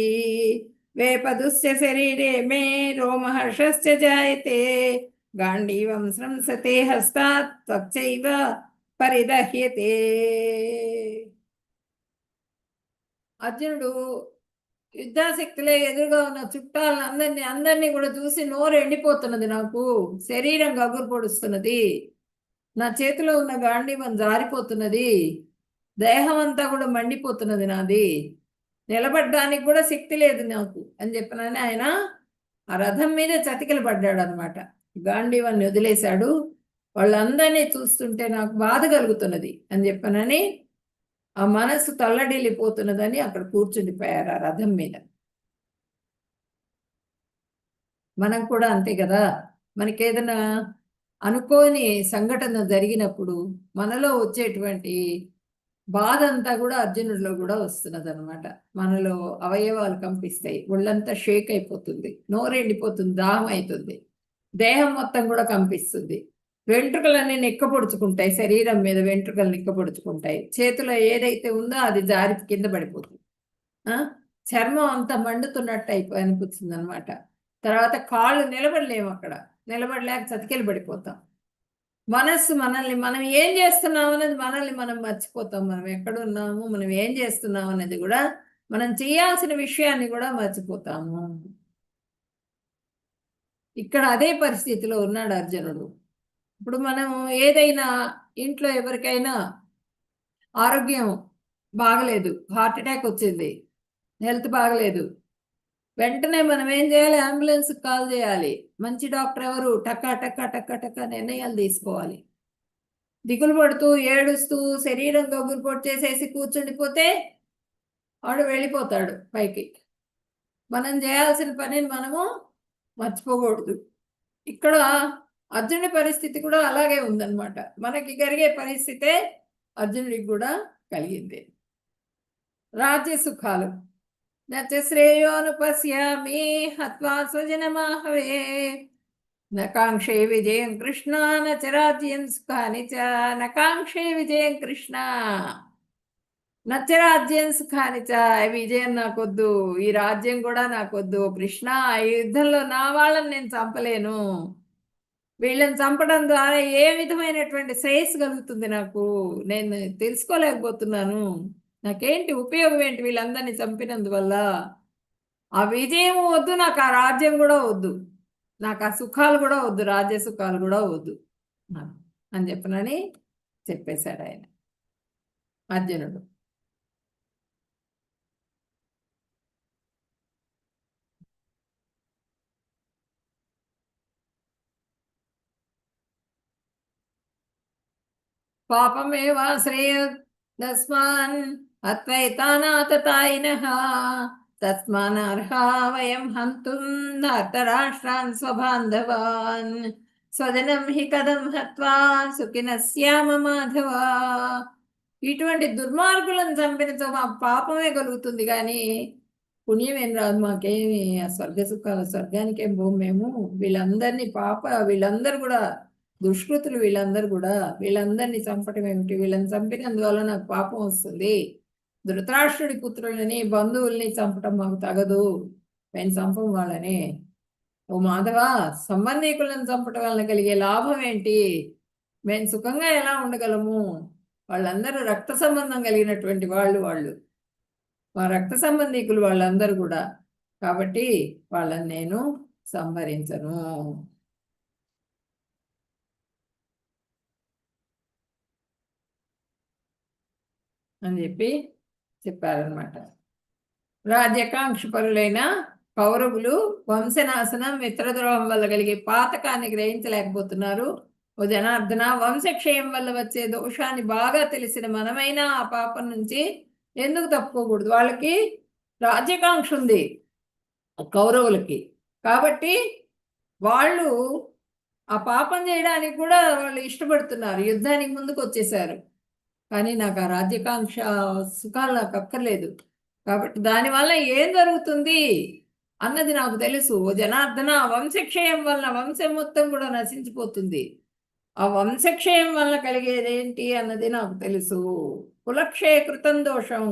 వేపదుస్య శరీరే మే రోమహర్షస్య జాయతే గాంధీవం స్రంసతే హస్తాత్ త్వచ్చైవ పరిదహ్యతే. అర్జునుడు యుద్ధాశక్తిలో ఎదురుగా ఉన్న చుట్టాలను అందరినీ కూడా చూసి నోరు ఎండిపోతున్నది, నాకు శరీరం గగురు పొడుస్తున్నది, నా చేతిలో ఉన్న గాంధీవం జారిపోతున్నది, దేహం అంతా కూడా మండిపోతున్నది, నాది నిలబడడానికి కూడా శక్తి లేదు నాకు అని చెప్పినని ఆయన ఆ రథం మీద చతికిల పడ్డాడు అనమాట. గాంధీవాన్ని వదిలేశాడు. వాళ్ళందరినీ చూస్తుంటే నాకు బాధ కలుగుతున్నది అని చెప్పనని ఆ మనసు తల్లడిల్లిపోతున్నదని అక్కడ కూర్చుండిపోయారు ఆ రథం మీద. మనం కూడా అంతే కదా, మనకేదైనా అనుకోని సంఘటన జరిగినప్పుడు మనలో వచ్చేటువంటి బాధ అంతా కూడా అర్జునుడిలో కూడా వస్తున్నది అనమాట. మనలో అవయవాలు కంపిస్తాయి, ఒళ్ళంతా షేక్ అయిపోతుంది, నోరెండిపోతుంది, దాహం అవుతుంది, దేహం మొత్తం కూడా కంపిస్తుంది, వెంట్రుకలన్నీ నిక్కపొడుచుకుంటాయి, శరీరం మీద వెంట్రుకలు నిక్కపొడుచుకుంటాయి, చేతిలో ఏదైతే ఉందో అది జారి కింద పడిపోతుంది, చర్మం అంతా మండుతున్నట్టు అనిపిస్తుంది అనమాట. తర్వాత కాళ్ళు నిలబడలేము, అక్కడ నిలబడలేక చతికిలు పడిపోతాం. మనస్సు మనం ఏం చేస్తున్నాం అనేది మనం మర్చిపోతాం. మనం ఎక్కడున్నాము, మనం ఏం చేస్తున్నాం అనేది కూడా, మనం చేయాల్సిన విషయాన్ని కూడా మర్చిపోతాము. ఇక్కడ అదే పరిస్థితిలో ఉన్నాడు అర్జునుడు. ఇప్పుడు మనం ఏదైనా ఇంట్లో ఎవరికైనా ఆరోగ్యం బాగలేదు, హార్ట్ అటాక్ వచ్చింది, హెల్త్ బాగలేదు, వెంటనే మనం ఏం చేయాలి? అంబులెన్స్కి కాల్ చేయాలి. మంచి డాక్టర్ ఎవరు? టక్క టక్క టక్క టక్క నిర్ణయాలు తీసుకోవాలి. దిగులు పడుతూ ఏడుస్తూ శరీరం గగురు పొట్టేసేసి కూర్చుండిపోతే వాడు వెళ్ళిపోతాడు పైకి. మనం చేయాల్సిన పనిని మనము మర్చిపోకూడదు. ఇక్కడ అర్జునుడి పరిస్థితి కూడా అలాగే ఉందన్నమాట. మనకి కలిగే పరిస్థితే అర్జునుడికి కూడా కలిగింది. రాజ్య సుఖాలు నచ శ్రేయోనుపశ్యామి హత్వా స్వజనమాహవే నకాంక్షే విజయం కృష్ణ నచ రాజ్యం సుఖాని చ. నకాంక్షే విజయం కృష్ణ నచ రాజ్యం సుఖాని చ. విజయం నాకొద్దు, ఈ రాజ్యం కూడా నాకొద్దు కృష్ణ. ఈ యుద్ధంలో నా వాళ్ళని నేను చంపలేను, వీళ్ళని చంపడం ద్వారా ఏ విధమైనటువంటి శ్రేయస్సు కలుగుతుంది నాకు, నేను తెలుసుకోలేకపోతున్నాను, నాకేంటి ఉపయోగం ఏంటి వీళ్ళందరినీ చంపినందువల్ల. ఆ విజయం వద్దు, నాకు ఆ రాజ్యం కూడా వద్దు, నాకు ఆ సుఖాలు కూడా వద్దు, రాజ్య సుఖాలు కూడా వద్దు అని చెప్పనని చెప్పేశాడు ఆయన అర్జునుడు. పాపమేవాశ్రయదస్మాన్ అత్వైతానాతతాయినః తస్మానర్హా వయం హంతుం ధార్తరాష్ట్రాన్ స్వబాంధవాన్ స్వజనం హి కథం హత్వా సుఖినః స్యామ మాధవ. ఇటువంటి దుర్మార్గులను చంపినతో మా పాపమే కలుగుతుంది కానీ పుణ్యం ఏం రాదు, మాకేమి స్వర్గ సుఖాలు, స్వర్గానికేం పోము మేము. వీళ్ళందరూ కూడా దుష్కృతులు, వీళ్ళందరినీ చంపటం ఏమిటి, వీళ్ళని చంపినందువల్ల నాకు పాపం వస్తుంది. ధృతరాష్ట్రుడి పుత్రులని, బంధువుల్ని చంపటం మాకు తగదు మేము చంపం వాళ్ళని. ఓ మాధవ, సంబంధీకులను చంపటం వలన కలిగే లాభం ఏంటి? మేము సుఖంగా ఎలా ఉండగలము? వాళ్ళందరూ రక్త సంబంధం కలిగినటువంటి వాళ్ళు మా రక్త సంబంధీకులు వాళ్ళందరూ కూడా. కాబట్టి వాళ్ళని నేను సంహరించను. అని చెప్పి చెప్పారనమాట. రాజ్యకాంక్ష పరులైన కౌరవులు వంశనాశనం, మిత్రద్రోహం వల్ల కలిగే పాతకాన్ని గ్రహించలేకపోతున్నారు. ఓ జనార్దన, వంశక్షయం వల్ల వచ్చే దోషాన్ని బాగా తెలిసిన మనమైనా ఆ పాపం నుంచి ఎందుకు తప్పుకోకూడదు? వాళ్ళకి రాజ్యకాంక్ష ఉంది కౌరవులకి, కాబట్టి వాళ్ళు ఆ పాపం చేయడానికి కూడా వాళ్ళు ఇష్టపడుతున్నారు, యుద్ధానికి ముందుకు వచ్చేసారు. కానీ నాకు ఆ రాజ్యకాంక్ష సుఖాలు నాకు అక్కర్లేదు. కాబట్టి దానివల్ల ఏం జరుగుతుంది అన్నది నాకు తెలుసు. ఓ జనార్దన, వంశక్షయం వలన వంశం మొత్తం కూడా నశించిపోతుంది. ఆ వంశక్షయం వలన కలిగేది ఏంటి అన్నది నాకు తెలుసు. కులక్షయ కృతం దోషం,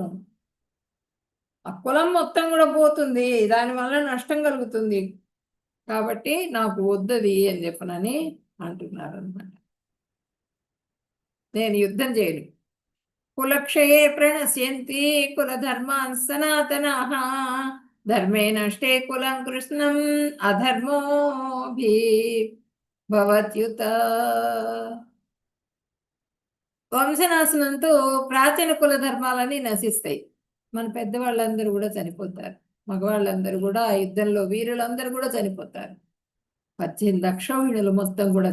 ఆ కులం మొత్తం కూడా పోతుంది, దానివల్ల నష్టం కలుగుతుంది. కాబట్టి నాకు వద్దది అని చెప్పనని అంటున్నారు అనమాట. నేను యుద్ధం చేయను. కులక్షయే ప్రణశ్యంతి కులధర్మాన్ సనాతనాః, ధర్మే నష్టే కులం కృష్ణం అధర్మోభి భవత్యుత. వంశనాశనంతో ప్రాచీన కుల ధర్మాలన్నీ నశిస్తాయి. మన పెద్దవాళ్ళందరూ కూడా చనిపోతారు. మగవాళ్ళందరూ కూడా ఆ యుద్ధంలో వీరులందరూ కూడా చనిపోతారు. 18 లక్షలు మొత్తం కూడా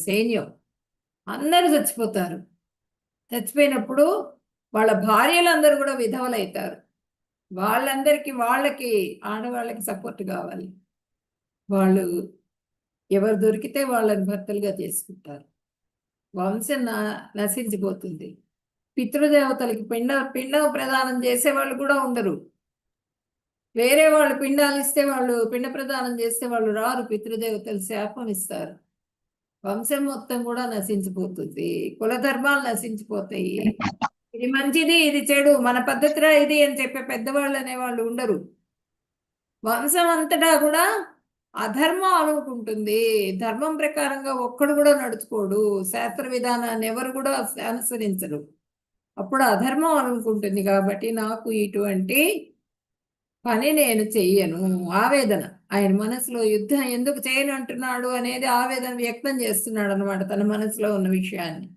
సైన్యం అందరూ చచ్చిపోతారు. చచ్చిపోయినప్పుడు వాళ్ళ భార్యలందరూ కూడా విధవలవుతారు. వాళ్ళకి ఆడవాళ్ళకి సపోర్ట్ కావాలి. వాళ్ళు ఎవరు దొరికితే వాళ్ళని భర్తలుగా చేసుకుంటారు. వంశం నశించిపోతుంది. పితృదేవతలకి పిండం ప్రదానం చేసేవాళ్ళు కూడా ఉండరు. వేరే వాళ్ళు పిండాలు ఇస్తే, వాళ్ళు పిండ ప్రదానం చేస్తే వాళ్ళు రారు. పితృదేవతలు శాపం ఇస్తారు. వంశం మొత్తం కూడా నశించిపోతుంది. కుల ధర్మాలు నశించిపోతాయి. ఇది మంచిది, ఇది చెడు, మన పద్ధతిరా ఇది అని చెప్పే పెద్దవాళ్ళు అనేవాళ్ళు ఉండరు. వంశం అంతటా కూడా అధర్మం అనుకుంటుంది. ధర్మం ప్రకారంగా ఒక్కడు కూడా నడుచుకోడు. శాస్త్ర విధానాన్ని ఎవరు కూడా అనుసరించరు. అప్పుడు అధర్మం అనుకుంటుంది. కాబట్టి నాకు ఇటువంటి పని నేను చెయ్యను. ఆవేదన ఆయన మనసులో, యుద్ధం ఎందుకు చేయను అంటున్నాడు అనేది ఆవేదన వ్యక్తం చేస్తున్నాడు అనమాట, తన మనసులో ఉన్న విషయాన్ని.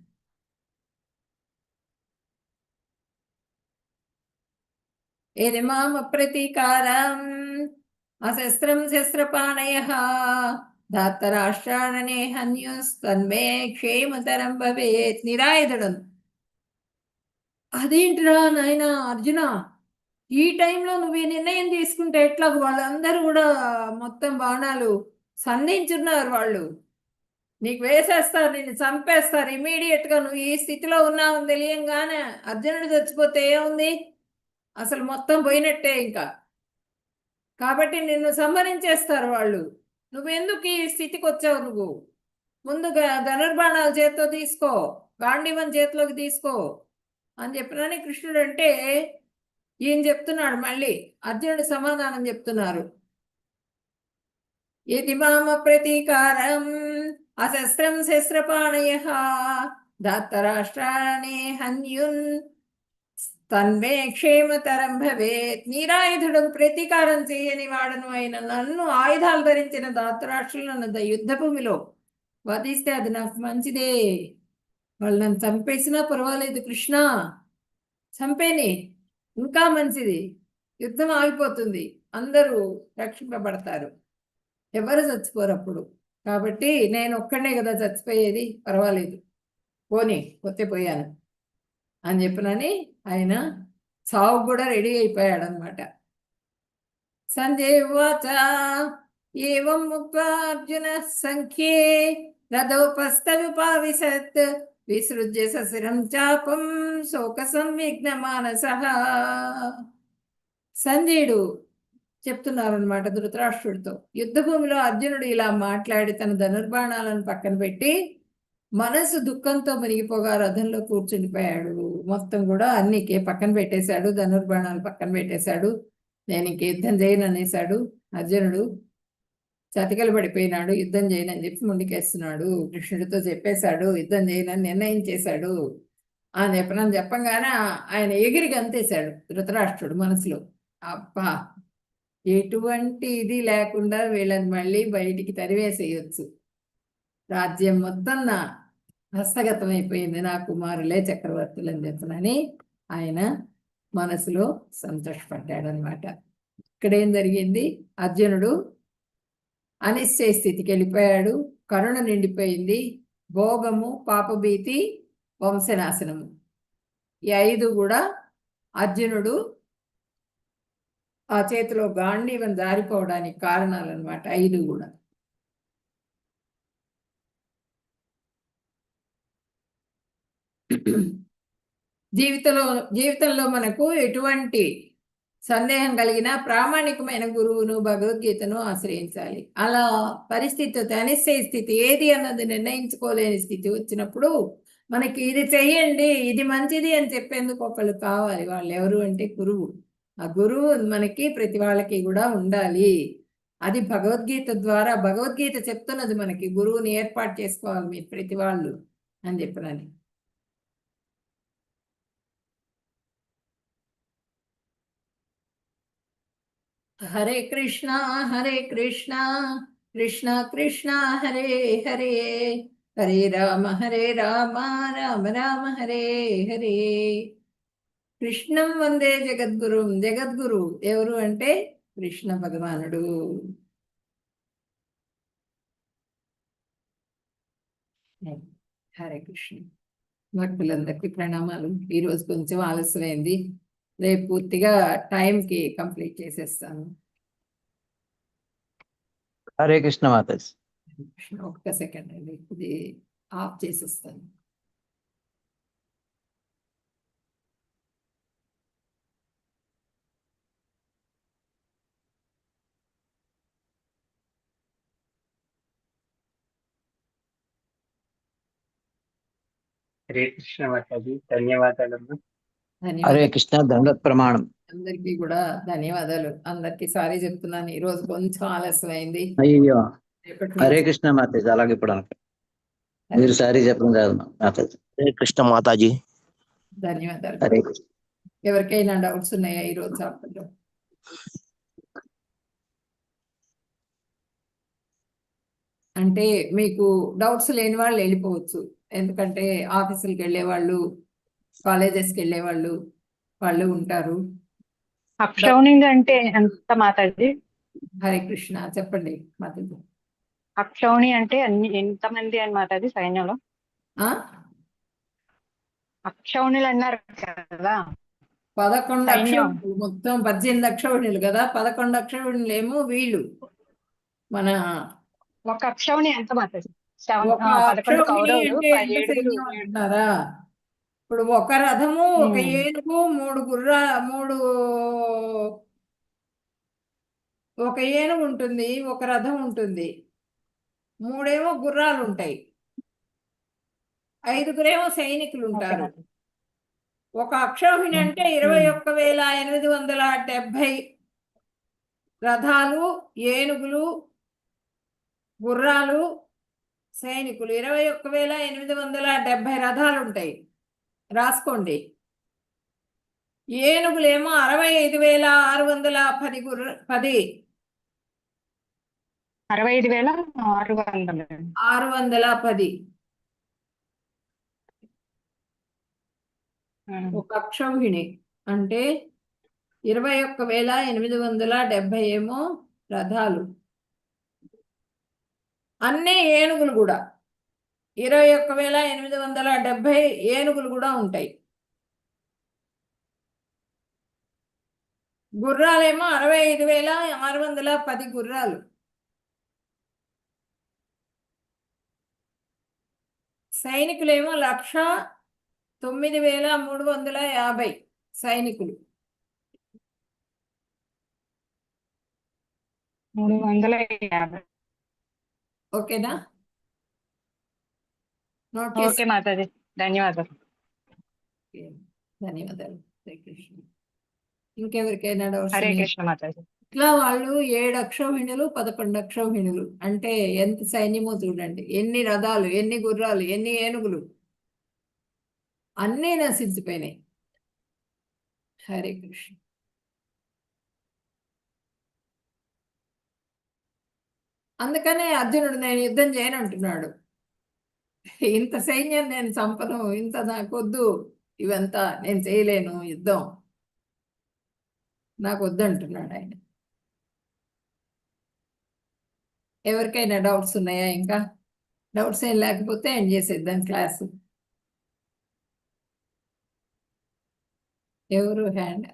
ఏది మామ ప్రతీకారం అశస్త్రం శస్త్రపాణయః, ధాత్తరాష్ట్రాణనే హన్యుస్తన్మే క్షేమతరం భవేత్. నిరాయుధుడను. అదేంటిరా నాయన అర్జున, ఈ టైంలో నువ్వు ఈ నిర్ణయం తీసుకుంటే ఎట్లా? వాళ్ళందరూ కూడా మొత్తం బాణాలు సంధించున్నారు. వాళ్ళు నీకు వేసేస్తారు, నిన్ను చంపేస్తారు ఇమీడియట్ గా. నువ్వు ఈ స్థితిలో ఉన్నావని తెలియంగానే అర్జునుడు చచ్చిపోతే ఏముంది? అసలు మొత్తం పోయినట్టే ఇంకా. కాబట్టి నిన్ను సంహరించేస్తారు వాళ్ళు. నువ్వెందుకు ఈ స్థితికి వచ్చావు? నువ్వు ముందుగా ధనుర్బాణాలు చేతితో తీసుకో, గాంధీవం చేతిలోకి తీసుకో అని చెప్పినని కృష్ణుడు అంటే, ఈయన చెప్తున్నాడు. మళ్ళీ అర్జునుడు సమాధానం చెప్తున్నారు. ఇది మామ ప్రతీకారం అశస్త్రం శస్త్రపాణయః, ధాత్తరాష్ట్రాణే హన్యున్ తన్మే క్షేమతరం భవేత్. నిరాయుధుడు, ప్రతీకారం చేయని వాడను అయిన నన్ను ఆయుధాలు ధరించిన ధాతరాష్ట్రులను యుద్ధ భూమిలో వధిస్తే అది నాకు మంచిదే. వాళ్ళు నన్ను చంపేసినా పర్వాలేదు కృష్ణ, చంపేని ఇంకా మంచిది. యుద్ధం ఆగిపోతుంది, అందరూ రక్షింపబడతారు, ఎవరు చచ్చిపోరు అప్పుడు. కాబట్టి నేను ఒక్కడే కదా చచ్చిపోయేది, పర్వాలేదు, పోనీ పోతే పోయాను అని చెప్పినని ఆయన చావు కూడా రెడీ అయిపోయాడు అనమాట. సంజయ్ ఉవాచ ఏవం ముక్త్వా అర్జునః సంఖ్యే రథోపస్థముపావిశత్, విసృజ్య సశిరం చాపం శోక సంవిఘ్న మానసః. సంజయుడు చెప్తున్నారు అనమాట ధృతరాష్ట్రుడితో. యుద్ధభూమిలో అర్జునుడు ఇలా మాట్లాడి తన ధనుర్బాణాలను పక్కన పెట్టి మనసు దుఃఖంతో మునిగిపోగా రథంలో కూర్చుండిపోయాడు. మొత్తం కూడా అన్నికే పక్కన పెట్టేశాడు, ధనుర్బాణాలు పక్కన పెట్టేశాడు. నేను ఇంక యుద్ధం చేయను అనేసాడు. అర్జునుడు చతికిల పడిపోయినాడు. యుద్ధం చేయనని చెప్పి ముందుకేస్తున్నాడు. కృష్ణుడితో చెప్పేశాడు, యుద్ధం చేయనని నిర్ణయించేశాడు. ఆ నెపనం చెప్పంగానే ఆయన ఎగిరి గంతేశాడు ధృతరాష్ట్రుడు మనసులో. అబ్బా, ఎటువంటి ఇది లేకుండా వీళ్ళని మళ్ళీ బయటికి తరివేసేయచ్చు. రాజ్యం మొత్తం నా హస్తగతం అయిపోయింది, నా కుమారులే చక్రవర్తులు అని చెప్పనని ఆయన మనసులో సంతోషపడ్డాడనమాట. ఇక్కడేం జరిగింది? అర్జునుడు అనిశ్చయ స్థితికి వెళ్ళిపోయాడు. కరుణ నిండిపోయింది. భోగము, పాపభీతి, వంశనాశనము, ఈ 5 కూడా అర్జునుడు ఆ చేతిలో గాంధీవం జారిపోవడానికి కారణాలన్నమాట. 5 కూడా. జీవితంలో మనకు ఎటువంటి సందేహం కలిగినా ప్రామాణికమైన గురువును, భగవద్గీతను ఆశ్రయించాలి. అలా పరిస్థితి, అనిశ్చయ స్థితి, ఏది అన్నది నిర్ణయించుకోలేని స్థితి వచ్చినప్పుడు మనకి ఇది చెయ్యండి, ఇది మంచిది అని చెప్పేందుకు ఒకళ్ళు కావాలి. వాళ్ళు ఎవరు అంటే గురువు. ఆ గురువు మనకి ప్రతి వాళ్ళకి కూడా ఉండాలి. అది భగవద్గీత ద్వారా, భగవద్గీత చెప్తున్నది మనకి, గురువుని ఏర్పాటు చేసుకోవాలి మీరు ప్రతి వాళ్ళు అని చెప్పినని. హరే కృష్ణ కృష్ణ కృష్ణ హరే హరే, హరే రామ రామ రామ హరే హరే. కృష్ణం వందే జగద్గురు. జగద్గురు ఎవరు అంటే కృష్ణ భగవానుడు. హరే కృష్ణ. భక్తులందరికీ ప్రణామాలు. ఈరోజు కొంచెం ఆలస్యమైంది, రేపు పూర్తిగా టైంకి కంప్లీట్ చేసేస్తాను. హరే కృష్ణ మాతాజీ. ఒక్క సెకండ్ అండి, ఇది ఆఫ్ చేసేస్తాను. హరే కృష్ణ మాతాజీ, ధన్యవాదాలమ్మా. హరే కృష్ణ, దండత్ ప్రమాణం. అందరికీ కూడా ధన్యవాదాలు. అందరికీ సారీ చెప్తున్నాను, ఈ రోజు కొంచెం ఆలస్యమైంది. అయ్యో, రేపటి హరే నుంచి కృష్ణ మాతాజీ. అలాగే ఇప్పుడు అనక మీరు సారీ చెప్పడం కాదు మాతాజీ. హరే కృష్ణ మాతాజీ. ధన్యవాదాలు. హరే కృష్ణ. ఎవరికైనా డౌట్స్ ఉన్నాయా ఈ రోజు చాప్టర్లో? అంటే మీకు డౌట్స్ లేని వాళ్ళు వెళ్ళిపోవచ్చు, ఎందుకంటే ఆఫీసులకు వెళ్ళేవాళ్ళు, కాలేజెస్కి వెళ్ళేవాళ్ళు వాళ్ళు ఉంటారు. అక్షౌణింగ్ అంటే ఎంత మాతాజీ? హరే కృష్ణ, చెప్పండి మాతాజీ. అక్షౌణి అంటే ఎంతమంది అని మాతాజీ సైన్యంలో? ఆ? అక్షౌణులు అన్నారు కదా, 11 సైన్యం. అక్షౌహిణులు, మొత్తం 18 అక్షౌహిణులు కదా. 11 అక్షౌహిణులు ఏమో వీళ్ళు మన ఒక అక్షౌణి ఎంత మాతాజీ? ఒక 11 అక్షౌహిణి కౌరవులు, అంటే ఎంత 17 సైన్యం అంటున్నారా? ఇప్పుడు ఒక రథము, ఒక ఏనుగు, 3 ఒక ఏనుగు ఉంటుంది, ఒక రథం ఉంటుంది, 3 గుర్రాలు ఉంటాయి, 5 సైనికులు ఉంటారు. ఒక అక్షౌహిణి అంటే 21,870 రథాలు, ఏనుగులు, గుర్రాలు, సైనికులు. 21,870 రథాలు ఉంటాయి, రాసుకోండి. ఏనుగులేమో 65,610 65,610. ఒక అక్షౌహిణి అంటే 21,870 ఏమో రథాలు, అన్నీ ఏనుగులు కూడా 21,870 ఏనుగులు కూడా ఉంటాయి. గుర్రాలేమో 65,610 గుర్రాలు. సైనికులేమో 1,09,350 సైనికులు. 350. ఓకేనా? నోట్ ఓకే చేసి. మాతాజీ, ధన్యవాదాలు. ధన్యవాదాలు. శ్రీకృష్ణ. ఇంకెవరికైనా డౌట్స్ హరే ఉన్నాయి? కృష్ణ మాతాజీ. ఇట్లా వాళ్ళు 7 అక్షౌహిణులు 11 అక్షౌహిణులు అంటే ఎంత సైన్యమో చూడండి. ఎన్ని రథాలు, ఎన్ని గుర్రాలు, ఎన్ని ఏనుగులు, అన్నీ నశించిపోయినాయి. హరే కృష్ణ. అందుకనే అర్జునుడు నేను యుద్ధం చేయను అంటున్నాడు. ఇంత సైన్యం నేను చంపను, ఇంత నాకొద్దు, ఇవంతా నేను చేయలేను యుద్ధం, నాకు వద్దు అంటున్నాడు ఆయన. ఎవరికైనా డౌట్స్ ఉన్నాయా? ఇంకా డౌట్స్ ఏం లేకపోతే ఎండ్ చేసేద్దాం క్లాసు. ఎవరు హ్యాండ్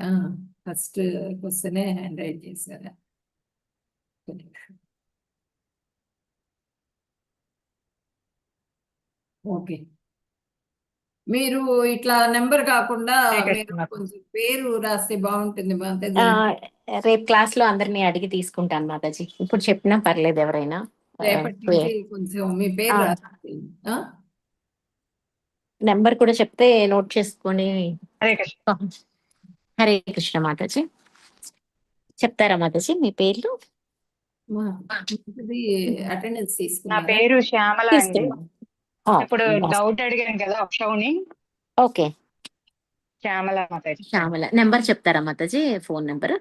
ఫస్ట్ క్వశ్చనే హ్యాండ్ రైట్ చేశారా? ఓకే, మీరు ఇట్లా నెంబర్ కాకుండా మీరు కొంచెం పేరు రాస్తే బాగుంటుంది మాతాజీ. రేపు క్లాస్ లో అందరినీ అడిగి తీసుకుంటాను మాతాజీ. ఇప్పుడు చెప్పినా పర్లేదు ఎవరైనా. రేపటి నుంచి కొంచెం మీ పేరు రాస్తే నెంబర్ కూడా చెప్తే నోట్ చేసుకొని. హరే కృష్ణ. హరే కృష్ణ మాతాజీ. చెప్తారా మాతాజీ మీ పేర్లు? అటెండెన్స్ నా తీసుకున్నా. పేరు శ్యామల అండి. తీసుకున్నాం. ఇప్పుడు డౌట్ అడిగాను కదా అక్షౌని. ఓకే, శ్యామల మాతాజీ. శ్యామల. నెంబర్ చెప్తారా Mataji? Phone number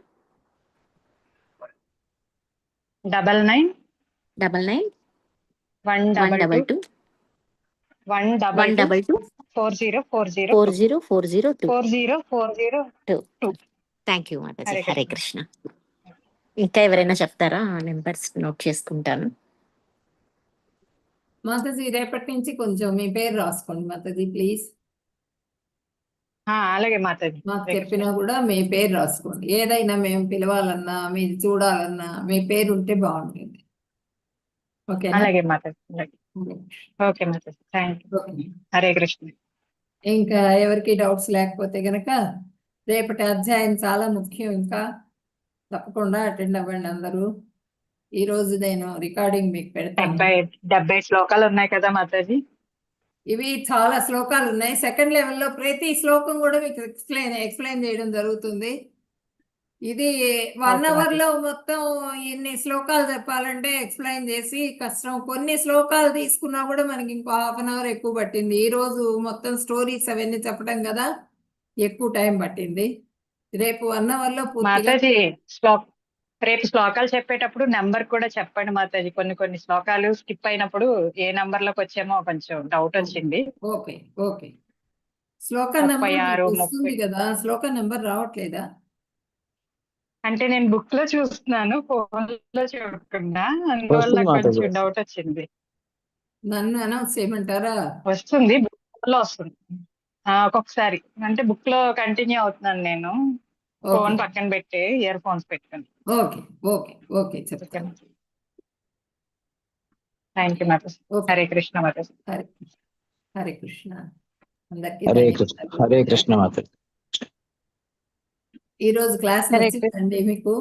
99 99 122 122 4040 40402. 4040. Thank you Mataji. Hare Hare Krishna. ఇంకా ఎవరైనా చెప్తారా? నెంబర్స్ నోట్ చేసుకుంటాను. మాతాజీ రేపటి నుంచి కొంచెం మీ పేరు రాసుకోండి మాతాజీ ప్లీజ్. అలాగే మాతాజీ. మాకు చెప్పినా కూడా మీ పేరు రాసుకోండి. ఏదైనా మేము పిలవాలన్నా, మీరు చూడాలన్నా మీ పేరు ఉంటే బాగుంటుంది. ఓకేనా? అలాగే Mataji. Okay Mataji. Thank you. Okay. Hare Krishna. ఇంకా ఎవరికి డౌట్స్ లేకపోతే గనక రేపటి అధ్యాయం చాలా ముఖ్యం. ఇంకా తప్పకుండా అటెండ్ అవ్వండి అందరూ. ఈ రోజు నేను రికార్డింగ్ మీకు పెడతాను. 70 శ్లోకాలు ఉన్నాయి కదా మాతాజీ. ఇవి చాలా శ్లోకాలు ఉన్నాయి. సెకండ్ లెవెల్లో ప్రతి శ్లోకం కూడా మీకు ఎక్స్ప్లెయిన్ చేయడం జరుగుతుంది. ఇది 1 hour లో మొత్తం ఇన్ని శ్లోకాలు చెప్పాలంటే ఎక్స్ప్లెయిన్ చేసి కష్టం. కొన్ని శ్లోకాలు తీసుకున్నా కూడా మనకి ఇంకో 1/2 hour ఎక్కువ పట్టింది. ఈ రోజు మొత్తం స్టోరీస్ అవన్నీ చెప్పడం కదా ఎక్కువ టైం పట్టింది. రేపు 1 hour లో పూర్తిగా. మాతాజీ రేపు శ్లోకాలు చెప్పేటప్పుడు నెంబర్ కూడా చెప్పండి మాతాజీ. కొన్ని శ్లోకాలు స్కిప్ అయినప్పుడు ఏ నెంబర్ లోకి వచ్చామో కొంచెం డౌట్ వచ్చింది. Okay okay. శ్లోక 36, నెంబర్ 30. వస్తుంది కదా, శ్లోక నెంబర్ రావట్లేదా? అంటే నేను బుక్ లో చూస్తున్నాను, ఫోన్ లో చూడకుండా, అందువల్ల వస్తుంది మాతాజీ. కొంచెం డౌట్ వచ్చింది. నన్ను అనౌన్స్ చేయమంటారా? వస్తుంది, బుక్ లో వస్తుంది. ఒక్కొక్కసారి అంటే బుక్ లో కంటిన్యూ అవుతున్నాను నేను. ఫోన్ ఓకే పక్కన పెట్టి ఇయర్ ఫోన్స్ పెట్టుకుని. ఓకే ఓకే ఓకే చెప్తాను. Thank you Mataji. Okay. Hare Krishna Mataji. Hare Krishna. Hare Krishna. అందరికీ హరే కృష్ణ. ధన్యవాదాలు. హరే కృష్ణ మాతాజీ. ఈ రోజు క్లాస్ హరే నచ్చిందండి మీకు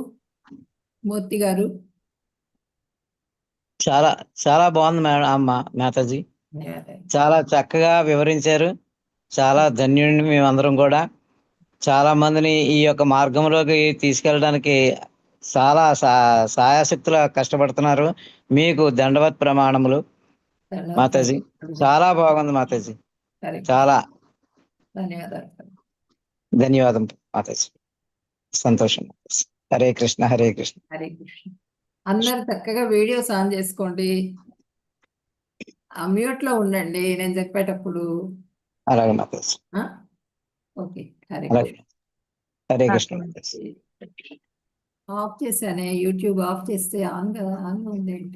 మూర్తి గారు? చాలా చాలా బాగుంది మేడం. మాతాజీ ధన్యవాదాలు. చాలా చక్కగా వివరించారు. చాలా ధన్యుడిని మేమందరం కూడా. చాలా మందిని ఈ యొక్క మార్గంలోకి తీసుకెళ్ళడానికి చాలా సాయశక్తులు కష్టపడుతున్నారు. మీకు దండవత్ ప్రమాణములు మాతాజీ. చాలా బాగుంది మాతాజీ. హరే చాలా ధన్యవాదాలు. ధన్యవాదం మాతాజీ. సంతోషం. హరే కృష్ణ. హరే కృష్ణ. హరే కృష్ణ. అందరు చక్కగా వీడియోస్ ఆన్ చేసుకోండి. మ్యూట్ లో ఉండండి నేను చెప్పేటప్పుడు. అలాగే మాతాజీ. ఓకే. హరే అలాగే. కృష్ణ. హరే కృష్ణ మాతాజీ. ఆఫ్ చేశానే, యూట్యూబ్ ఆఫ్ చేస్తే ఆన్ కదా, ఆన్ ఉంది.